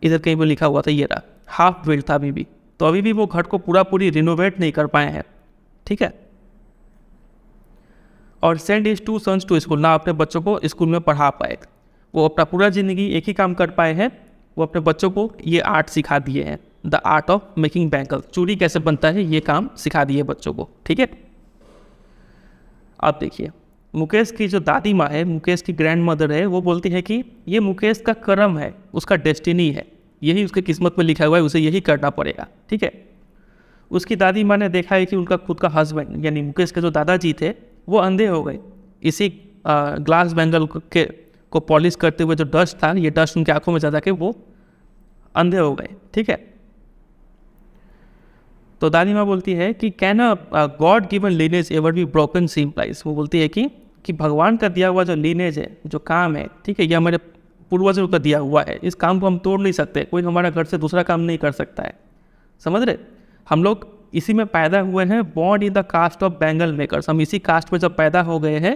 इधर कहीं पर लिखा हुआ था, ये रहा, हाफ बिल्ड था अभी भी। तो अभी भी वो घर को पूरी रिनोवेट नहीं कर पाए हैं, ठीक है। और send his 2 sons to school, ना अपने बच्चों को स्कूल में पढ़ा पाए, वो अपना पूरा ज़िंदगी एक ही काम कर पाए हैं, वो अपने बच्चों को ये आर्ट सिखा दिए हैं, the art of making bangle, चूड़ी कैसे बनता है ये काम सिखा दिए बच्चों को, ठीक है। आप देखिए, मुकेश की जो दादी माँ है, मुकेश की ग्रैंड मदर है, वो बोलती है कि ये मुकेश का कर्म है, उसका डेस्टिनी है, यही उसके किस्मत में लिखा हुआ है, उसे यही करना पड़ेगा, ठीक है। उसकी दादी माँ ने देखा है कि उनका खुद का हस्बैंड यानी मुकेश के जो दादाजी थे वो अंधे हो गए, इसी ग्लास बैंगल को पॉलिश करते हुए जो डस्ट था, ये डस्ट उनकी आंखों में ज़्यादा के वो अंधे हो गए, ठीक है। तो दादी माँ बोलती है कि can a God given lineage ever be broken सिम्प्लाइज, वो बोलती है कि भगवान का दिया हुआ जो लीनेज है, जो काम है, ठीक है, ये हमारे पूर्वजों का दिया हुआ है, इस काम को हम तोड़ नहीं सकते, कोई हमारा घर से दूसरा काम नहीं कर सकता है, समझ रहे। हम लोग इसी में पैदा हुए हैं, born in the caste of bangle makers, हम इसी कास्ट में जब पैदा हो गए हैं,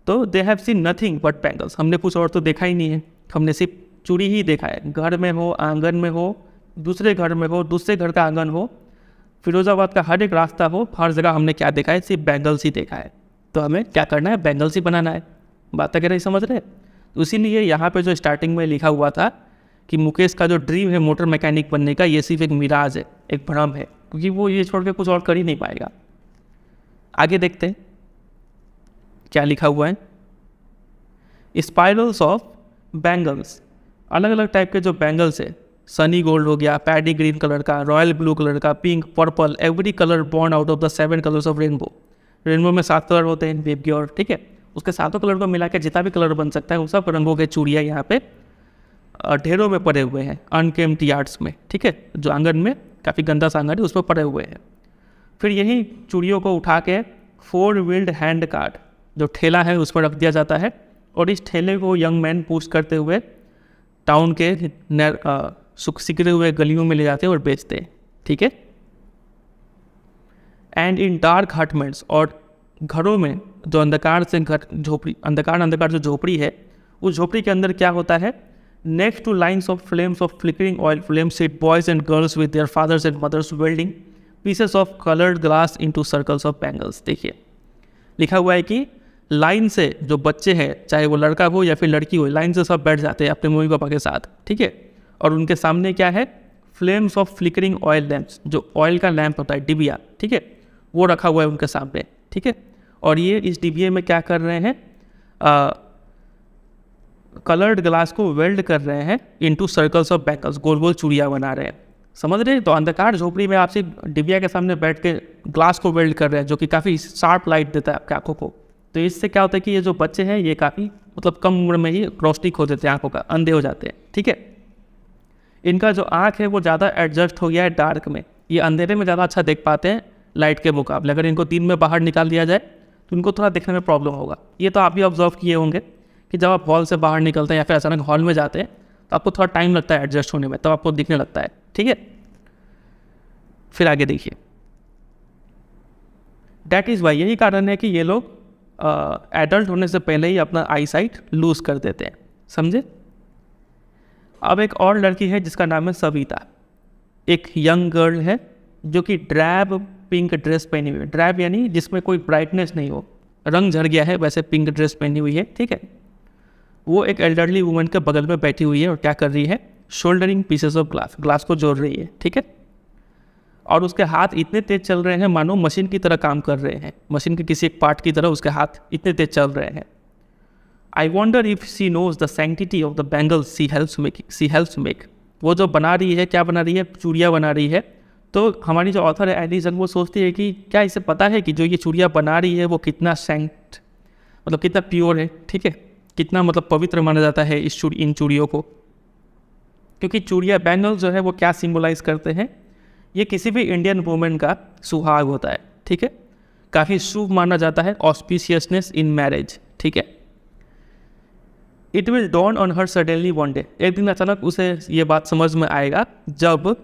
तो they have seen nothing but bangles, हमने कुछ और तो देखा ही नहीं है, हमने सिर्फ चूड़ी ही देखा है, घर में हो, आंगन में हो, दूसरे घर में हो, दूसरे घर का आंगन हो, फिरोजाबाद का हर एक रास्ता हो, हर जगह हमने क्या देखा है, सिर्फ बैंगल्स ही देखा है। तो हमें क्या करना है, बैंगल्स ही बनाना है, बात अगर ही समझ रहे। तो इसीलिए यहाँ पे जो स्टार्टिंग में लिखा हुआ था कि मुकेश का जो ड्रीम है मोटर मैकेनिक बनने का, ये सिर्फ एक मिराज है, एक भ्रम है, क्योंकि वो ये छोड़ के कुछ और कर ही नहीं पाएगा। आगे देखते हैं क्या लिखा हुआ है। स्पाइरल्स ऑफ बैंगल्स, अलग अलग टाइप के जो बैंगल्स है, सनी गोल्ड हो गया, पैडी ग्रीन कलर का, रॉयल ब्लू कलर का, pink, purple, every colour born out of the 7 colours of rainbow. Rainbow में 7 कलर होते हैं, वेब की और, ठीक है, उसके 7 कलर को मिला के जितना भी कलर बन सकता है, उन सब रंगों के चूड़ियाँ यहाँ पे ढेरों में पड़े हुए हैं, अनकेम्प्ड यार्ड्स में, ठीक है, जो आंगन में काफ़ी गंदा सा आंगन है उसमें पड़े हुए हैं। फिर यही चूड़ियों को उठा के 4 व्हील्ड हैंड कार्ट, जो ठेला है उस पर रख दिया जाता है, और इस ठेले को यंग मैन पुश करते हुए टाउन के सिकरे हुए गलियों में ले जाते हैं और बेचते हैं, ठीक है। एंड इन डार्क हटमेंट्स, और घरों में जो अंधकार से घर झोपड़ी, अंधकार जो झोपड़ी है उस झोपड़ी के अंदर क्या होता है, next to lines of flames of flickering oil flames sit boys and girls with their fathers and mothers welding pieces of coloured glass into circles of bangles. देखिए लिखा हुआ है कि लाइन से जो बच्चे हैं, चाहे वो लड़का हो या फिर लड़की हो, लाइन से सब बैठ जाते हैं अपने मम्मी पापा के साथ, ठीक है। और उनके सामने क्या है, flames of flickering oil lamps, जो ऑयल का लैम्प होता है, डिबिया, ठीक है, वो रखा हुआ है उनके सामने, ठीक है। और ये इस डिबिये में क्या कर रहे हैं, कलर्ड ग्लास को वेल्ड कर रहे हैं इनटू सर्कल्स ऑफ बैंगल्स, गोल गोल चूड़ियाँ बना रहे हैं, समझ रहे हैं। तो अंधकार झोपड़ी में आप सिर्फ डिबिया के सामने बैठ के ग्लास को वेल्ड कर रहे हैं, जो कि काफ़ी शार्प लाइट देता है आपकी आंखों को। तो इससे क्या होता है कि ये जो बच्चे हैं ये काफ़ी मतलब कम उम्र में ही रोशनी खो देते हैं आंखों का, अंधे हो जाते हैं, ठीक है। इनका जो आँख है वो ज़्यादा एडजस्ट हो गया है डार्क में, ये अंधेरे में ज़्यादा अच्छा देख पाते हैं लाइट के मुकाबले। अगर इनको दिन में बाहर निकाल दिया जाए तो इनको थोड़ा देखने में प्रॉब्लम होगा। ये तो आप भी ऑब्जर्व किए होंगे कि जब आप हॉल से बाहर निकलते हैं या फिर अचानक हॉल में जाते हैं तो आपको थोड़ा टाइम लगता है एडजस्ट होने में, तब आपको दिखने लगता है, ठीक है। फिर आगे देखिए, डैट इज़ वाई, यही कारण है कि ये लोग एडल्ट होने से पहले ही अपना आई साइट लूज कर देते हैं, समझे। अब एक और लड़की है जिसका नाम है सविता, एक यंग गर्ल है जो कि ड्रैब पिंक ड्रेस पहनी हुई है। ड्रैब यानी जिसमें कोई ब्राइटनेस नहीं हो, रंग झड़ गया है, वैसे पिंक ड्रेस पहनी हुई है, ठीक है। वो एक एल्डरली वुमन के बगल में बैठी हुई है और क्या कर रही है, soldering pieces of glass, glass को जोड़ रही है, ठीक है। और उसके हाथ इतने तेज चल रहे हैं मानो मशीन की तरह काम कर रहे हैं, मशीन के किसी एक पार्ट की तरह उसके हाथ इतने तेज चल रहे हैं। I wonder if she knows the sanctity of the bangles she helps make. वो जो बना रही है, क्या बना रही है, चूड़ियाँ बना रही है। तो हमारी जो ऑथर है एलिसन, वो सोचती है कि क्या इसे पता है कि जो ये चूड़ियाँ बना रही है वो कितना सैंक्ट, मतलब कितना प्योर है, ठीक है, कितना मतलब पवित्र माना जाता है इन चूड़ियों को। क्योंकि चूड़ियाँ, बैंगल्स जो है वो क्या सिम्बलाइज करते हैं, ये किसी भी इंडियन वुमेन का सुहाग होता है, ठीक है, काफ़ी शुभ माना जाता है, ऑस्पिशियसनेस इन मैरिज, ठीक है। It will dawn on her suddenly one day, एक दिन अचानक उसे ये बात समझ में आएगा जब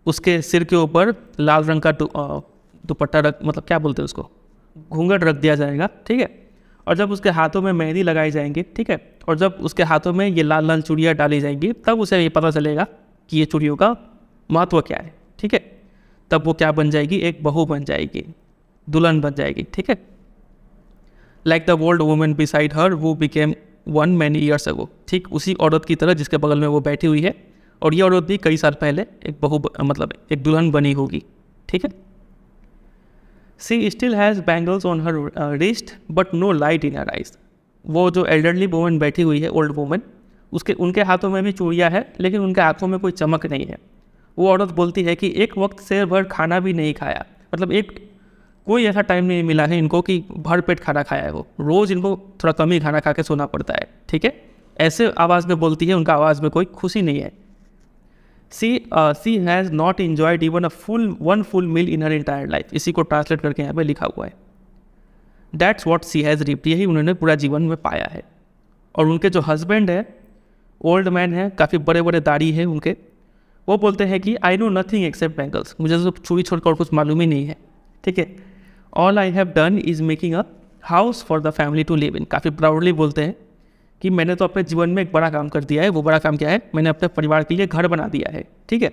उसके सिर के ऊपर लाल रंग का दुपट्टा रख, मतलब क्या बोलते हैं उसको, घूंघट रख दिया जाएगा, ठीक है। और जब उसके हाथों में मेहंदी लगाई जाएंगी, ठीक है, और जब उसके हाथों में ये लाल लाल चूड़ियाँ डाली जाएंगी, तब उसे ये पता चलेगा कि ये चूड़ियों का महत्व क्या है, ठीक है। तब वो क्या बन जाएगी, एक बहू बन जाएगी, दुल्हन बन जाएगी, ठीक है। Like the old woman beside her who became one many years ago, ठीक उसी औरत की तरह जिसके बगल में वो बैठी हुई है, और ये औरत भी कई साल पहले एक बहू मतलब एक दुल्हन बनी होगी, ठीक है। She still has bangles on her wrist but no light in her eyes. वो जो एल्डरली वुमन बैठी हुई है, ओल्ड वुमन, उनके हाथों में भी चूड़ियाँ है, लेकिन उनके आँखों में कोई चमक नहीं है। वो औरत बोलती है कि एक वक्त से भर खाना भी नहीं खाया, मतलब कोई ऐसा टाइम नहीं मिला है इनको कि भर पेट खाना खाया है, वो रोज़ इनको थोड़ा कम ही खाना खा के सोना पड़ता है, ठीक है। ऐसे आवाज़ में बोलती है, उनका आवाज़ में कोई खुशी नहीं है। She has not enjoyed even one full meal in her entire life. इसी को ट्रांसलेट करके यहाँ पे लिखा हुआ है, that's what she has reaped, यही उन्होंने पूरा जीवन में पाया है। और उनके जो हस्बैंड है, ओल्ड मैन है, काफ़ी बड़े बड़े दाढ़ी है उनके, वो बोलते हैं कि I know nothing accept bangles, मुझे तो चूड़ी छोड़कर कुछ मालूम ही नहीं है, ठीक है। All I have done is making a house for the family to live in. काफ़ी प्राउडली बोलते हैं कि मैंने तो अपने जीवन में एक बड़ा काम कर दिया है। वो बड़ा काम क्या है, मैंने अपने परिवार के लिए घर बना दिया है, ठीक है।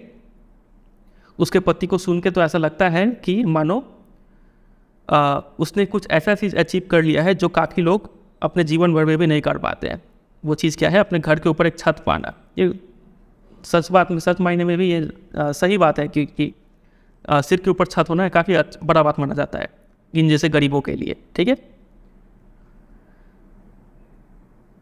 उसके पति को सुन के तो ऐसा लगता है कि मानो उसने कुछ ऐसा चीज़ अचीव कर लिया है जो काफ़ी लोग अपने जीवन भर में भी नहीं कर पाते हैं। वो चीज़ क्या है, अपने घर के ऊपर एक छत पाना। ये सच मायने में भी ये सही बात है कि सिर के ऊपर छत होना है काफ़ी बड़ा बात माना जाता है इन जैसे गरीबों के लिए, ठीक है।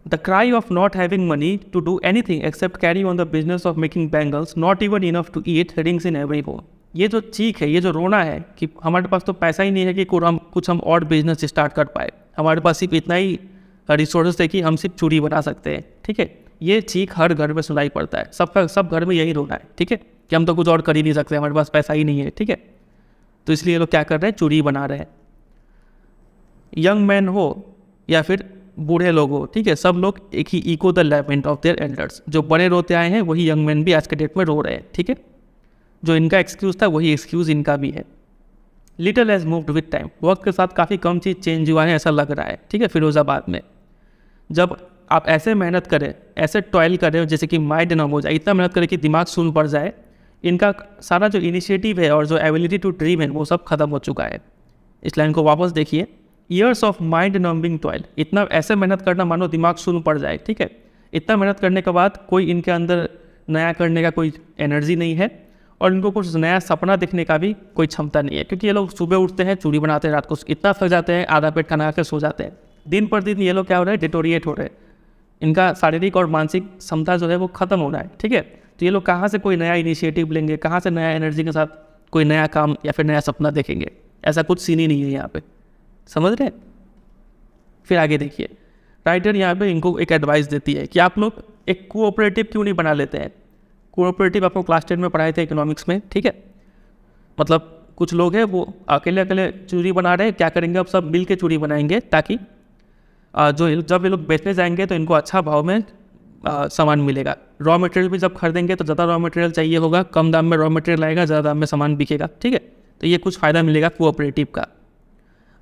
The cry of not having money to do anything except carry on the business of making bangles, not even enough to eat, rings in every home. ये जो चीख है, ये जो रोना है कि हमारे पास तो पैसा ही नहीं है कि कुछ हम और बिजनेस स्टार्ट कर पाए, हमारे पास सिर्फ इतना ही रिसोर्सेस है कि हम सिर्फ चूड़ी बना सकते हैं, ठीक है। ये चीख हर घर में सुनाई पड़ता है, सब घर में यही रोना है, ठीक है, कि हम तो कुछ और कर ही नहीं सकते, हमारे पास पैसा ही नहीं है, ठीक है। तो इसलिए ये लोग क्या कर रहे हैं, चूड़ी बना रहे हैं। यंग मैन हो या फिर बूढ़े लोग हो, ठीक है, सब लोग एक ही echo the lament of their elders. जो बड़े रोते आए हैं वही यंग मैन भी आज के डेट में रो रहे हैं, ठीक है। जो इनका एक्सक्यूज़ था वही एक्सक्यूज़ इनका भी है। Little has moved with time, वक्त के साथ काफ़ी कम चीज़ चेंज हुआ है ऐसा लग रहा है, ठीक है। फिरोज़ाबाद में जब आप ऐसे मेहनत करें, ऐसे टॉयल करें जैसे कि माइंड ना हो जाए, इतना मेहनत करें कि दिमाग सुन पड़ जाए, इनका सारा जो इनिशिएटिव है और जो एबिलिटी टू ड्रीम है वो सब खत्म हो चुका है। इस लाइन को वापस देखिए, years of mind numbing toil, इतना ऐसे मेहनत करना मानो दिमाग सुन पड़ जाए, ठीक है। इतना मेहनत करने के बाद कोई इनके अंदर नया करने का कोई एनर्जी नहीं है और इनको कुछ नया सपना देखने का भी कोई क्षमता नहीं है, क्योंकि ये लोग सुबह उठते हैं, चूड़ी बनाते हैं, रात को इतना थक जाते हैं, आधा पेट खाना खा के सो जाते हैं। दिन पर दिन ये लोग क्या हो रहे हैं, डिटोरिएट हो रहे हैं, इनका शारीरिक और मानसिक क्षमता जो है वो खत्म हो रहा है, ठीक है। तो ये लोग कहाँ से कोई नया इनिशिएटिव लेंगे, कहाँ से नया एनर्जी के साथ कोई नया काम या फिर नया सपना देखेंगे, ऐसा कुछ सीन ही नहीं है यहाँ पे, समझ रहे हैं। फिर आगे देखिए, राइटर यहाँ पे इनको एक एडवाइस देती है कि आप लोग एक कोऑपरेटिव क्यों नहीं बना लेते हैं। कोऑपरेटिव आपको क्लास 10 में पढ़ाए थे इकोनॉमिक्स में, ठीक है। मतलब कुछ लोग हैं वो अकेले अकेले चूड़ी बना रहे हैं, क्या करेंगे अब सब मिल के चूड़ी बनाएंगे, ताकि जो जब ये लोग बेचने जाएंगे तो इनको अच्छा भाव में सामान मिलेगा। रॉ मटेरियल भी जब खरीदेंगे तो ज़्यादा रॉ मटेरियल चाहिए होगा, कम दाम में रॉ मटेरियल आएगा, ज़्यादा दाम में सामान बिकेगा, ठीक है। तो ये कुछ फ़ायदा मिलेगा कोऑपरेटिव का।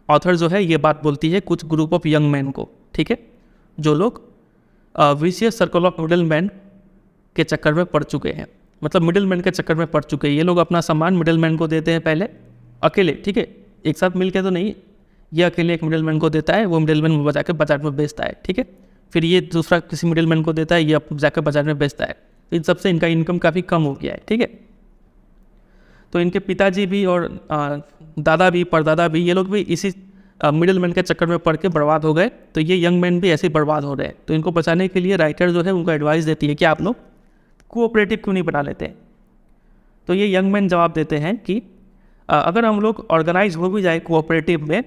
ऑथर जो है ये बात बोलती है कुछ ग्रुप ऑफ यंग मैन को, ठीक है, जो लोग vicious circle of middle man के चक्कर में पड़ चुके हैं, मतलब मिडिल मैन के चक्कर में पड़ चुके हैं। ये लोग अपना सामान मिडिल मैन को देते हैं पहले अकेले, ठीक है, एक साथ मिलके तो नहीं, ये अकेले एक मिडिल मैन को देता है, वो मिडिल मैन बजा के बाजार में बेचता है, ठीक है। फिर ये दूसरा किसी मिडिल मैन को देता है, ये जाकर बाजार में बेचता है। इन सबसे इनका इनकम काफ़ी कम हो गया है, ठीक है। तो इनके पिताजी भी और दादा भी, परदादा भी, ये लोग भी इसी मिडिल मैन के चक्कर में पड़ के बर्बाद हो गए। तो ये यंग मैन भी ऐसे ही बर्बाद हो रहे हैं। तो इनको बचाने के लिए राइटर जो है उनको एडवाइस देती है कि आप लोग कोऑपरेटिव क्यों नहीं बना लेते। तो ये यंग मैन जवाब देते हैं कि अगर हम लोग ऑर्गेनाइज हो भी जाए कोऑपरेटिव में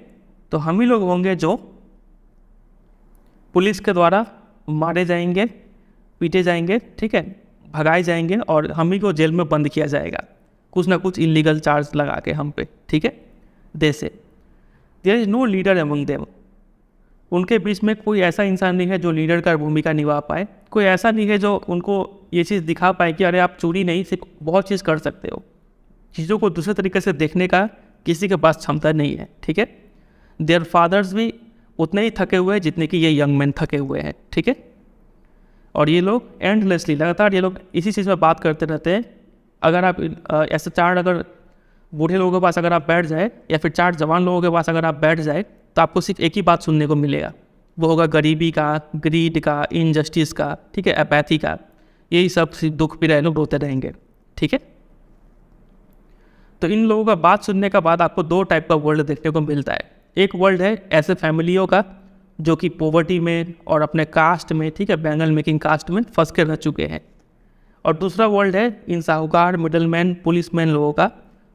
तो हम ही लोग होंगे जो पुलिस के द्वारा मारे जाएंगे, पीटे जाएंगे, ठीक है, भगाए जाएंगे और हम ही को जेल में बंद किया जाएगा, कुछ ना कुछ इलीगल चार्ज लगा के हम पे, ठीक है। जैसे there is no leader among them, उनके बीच में कोई ऐसा इंसान नहीं है जो लीडर का भूमिका निभा पाए, कोई ऐसा नहीं है जो उनको ये चीज़ दिखा पाए कि अरे आप चोरी नहीं, सिर्फ बहुत चीज़ कर सकते हो। चीज़ों को दूसरे तरीके से देखने का किसी के पास क्षमता नहीं है, ठीक है। देयर फादर्स भी उतने ही थके हुए हैं जितने कि ये यंग मैन थके हुए हैं, ठीक है। और ये लोग एंडलेसली लगातार ये लोग इसी चीज़ में बात करते रहते हैं। अगर आप ऐसे चार अगर बूढ़े लोगों के पास अगर आप बैठ जाए या फिर चार जवान लोगों के पास अगर आप बैठ जाए तो आपको सिर्फ एक ही बात सुनने को मिलेगा, वो होगा गरीबी का, ग्रीड का, इनजस्टिस का, ठीक है, अपैथी का। यही सब दुख भी रहे लोग रोते रहेंगे, ठीक है। तो इन लोगों का बात सुनने का बाद आपको दो टाइप का वर्ल्ड देखने को मिलता है। एक वर्ल्ड है ऐसे फैमिलियों का जो कि पॉवर्टी में और अपने कास्ट में, ठीक है, बैंगल मेकिंग कास्ट में फंस के रह चुके हैं। और दूसरा वर्ल्ड है इन साहूकार, मिडलमैन, पुलिसमैन लोगों का,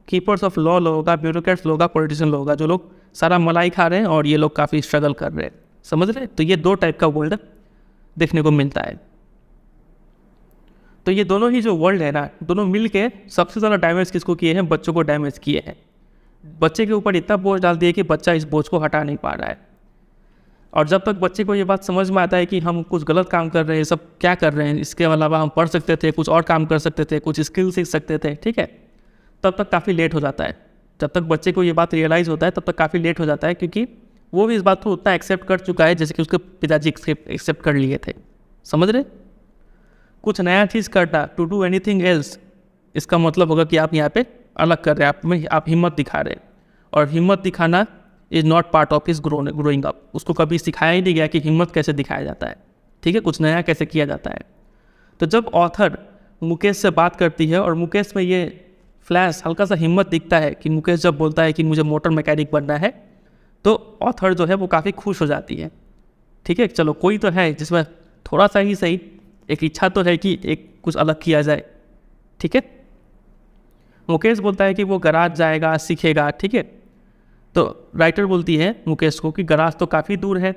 कीपर्स ऑफ लॉ लोगों का, ब्यूरोक्रेट्स लोगों का, पॉलिटिशियन लोगों का, जो लोग सारा मलाई खा रहे हैं और ये लोग काफ़ी स्ट्रगल कर रहे हैं, समझ रहे हैं। तो ये दो टाइप का वर्ल्ड देखने को मिलता है। तो ये दोनों ही जो वर्ल्ड है ना, दोनों मिल के सबसे ज़्यादा डैमेज किसको किए हैं, बच्चों को डैमेज किए हैं। बच्चे के ऊपर इतना बोझ डाल दिया कि बच्चा इस बोझ को हटा नहीं पा रहा है। और जब तक बच्चे को ये बात समझ में आता है कि हम कुछ गलत काम कर रहे हैं, सब क्या कर रहे हैं, इसके अलावा हम पढ़ सकते थे, कुछ और काम कर सकते थे, कुछ स्किल सीख सकते थे, ठीक है, तब तक काफ़ी लेट हो जाता है। जब तक बच्चे को ये बात रियलाइज़ होता है तब तक काफ़ी लेट हो जाता है, क्योंकि वो भी इस बात को उतना एक्सेप्ट कर चुका है जैसे कि उसके पिताजी एक्सेप्ट कर लिए थे, समझ रहे। कुछ नया चीज़ करना, टू डू एनीथिंग एल्स, इसका मतलब होगा कि आप यहाँ पे अलग कर रहे हैं, आप हिम्मत दिखा रहे हैं। और हिम्मत दिखाना is not part of his growing up. उसको कभी सिखाया ही नहीं गया कि हिम्मत कैसे दिखाया जाता है, ठीक है, कुछ नया कैसे किया जाता है। तो जब ऑथर मुकेश से बात करती है और मुकेश में ये फ्लैश हल्का सा हिम्मत दिखता है कि मुकेश जब बोलता है कि मुझे मोटर मैकेनिक बनना है, तो ऑथर जो है वो काफ़ी खुश हो जाती है, ठीक है, चलो कोई तो है जिसमें थोड़ा सा ही सही एक इच्छा तो है कि एक कुछ अलग किया जाए, ठीक है। मुकेश बोलता है कि वो गराज जाएगा, सीखेगा, ठीक है। तो राइटर बोलती है मुकेश को कि गराज तो काफ़ी दूर है।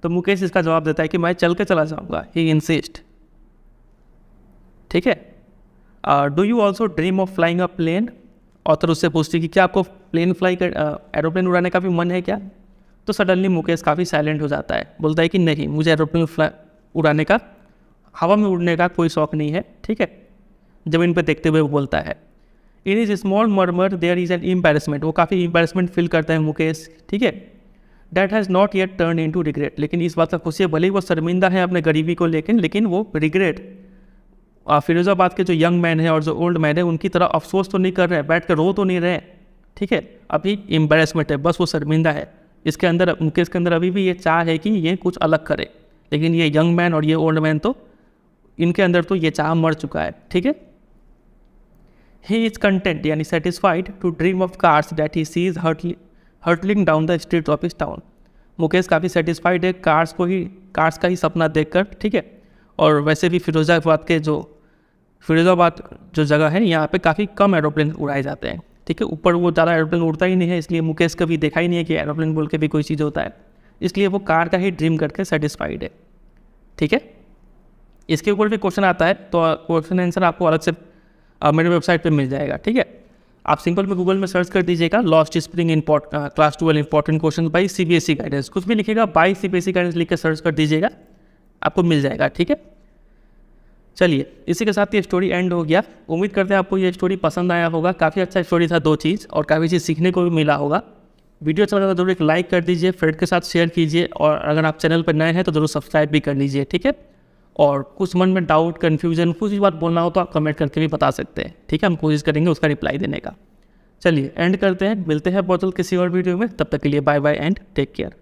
तो मुकेश इसका जवाब देता है कि मैं चल के चला जाऊँगा, ही इंसिस्ट, ठीक है। Do you also dream of flying a plane. Author उससे पूछती है कि क्या आपको प्लेन फ्लाई कर एरोप्लेन उड़ाने का भी मन है क्या। तो सडनली मुकेश काफ़ी साइलेंट हो जाता है, बोलता है कि नहीं, मुझे एरोप्लेन उड़ाने का, हवा में उड़ने का कोई शौक़ नहीं है, ठीक है। ज़मीन पर देखते हुए वो बोलता है। In his small murmur there is an embarrassment, वो काफ़ी एम्बैरेसमेंट फील करता है मुकेश, ठीक है। That has not yet turn into regret, लेकिन इस बात का खुशी है, भले ही वो शर्मिंदा है अपने गरीबी को लेकिन वो रिग्रेट फिरोज़ाबाद के जो यंग मैन है और जो ओल्ड मैन है उनकी तरह अफसोस तो नहीं कर रहे हैं, बैठ कर रो तो नहीं रहे, ठीक है, अभी एम्बेरसमेंट है, बस वो शर्मिंदा है। इसके अंदर अभी भी ये चाह है कि ये कुछ अलग करे, लेकिन ये यंग मैन और ये ओल्ड मैन तो इनके अंदर तो ये चाह मर चुका है, ठीक है। ही इज़ कंटेंट यानी satisfied to dream of cars that he sees hurtling down the streets of his town. Mukesh काफ़ी सेटिस्फाइड है कार्स का ही सपना देखकर, ठीक है। और वैसे भी फिरोज़ाबाद जो जगह है यहाँ पे काफ़ी कम एरोप्लेन उड़ाए जाते हैं, ठीक है। ऊपर वो ज़्यादा एरोप्लेन उड़ता ही नहीं है, इसलिए मुकेश कभी देखा ही नहीं है कि एरोप्लेन बोल के भी कोई चीज़ होता है, इसलिए वो कार का ही ड्रीम करके सेटिस्फाइड है, ठीक है। इसके ऊपर भी क्वेश्चन आता है तो क्वेश्चन आंसर आपको अलग से मेरे वेबसाइट पे मिल जाएगा, ठीक है। आप सिंपल में गूगल में सर्च कर दीजिएगा lost spring class 12 important question by CBSE guidance, कुछ भी लिखिएगा बाई CBSE गाइडेंस लिख के सर्च कर दीजिएगा, आपको मिल जाएगा, ठीक है। चलिए इसी के साथ ये स्टोरी एंड हो गया। उम्मीद करते हैं आपको ये स्टोरी पसंद आया होगा, काफ़ी अच्छा स्टोरी था, 2 चीज़ और काफ़ी चीज़ सीखने को भी मिला होगा। वीडियो अच्छा लगा तो जरूर एक लाइक कर दीजिए, फ्रेंड के साथ शेयर कीजिए और अगर आप चैनल पर नए हैं तो जरूर सब्सक्राइब भी कर लीजिए, ठीक है। और कुछ मन में डाउट कन्फ्यूजन कुछ भी बात बोलना हो तो आप कमेंट करके भी बता सकते हैं, ठीक है। हम कोशिश करेंगे उसका रिप्लाई देने का। चलिए एंड करते हैं, मिलते हैं बहुत जल्द किसी और वीडियो में, तब तक के लिए bye bye and take care.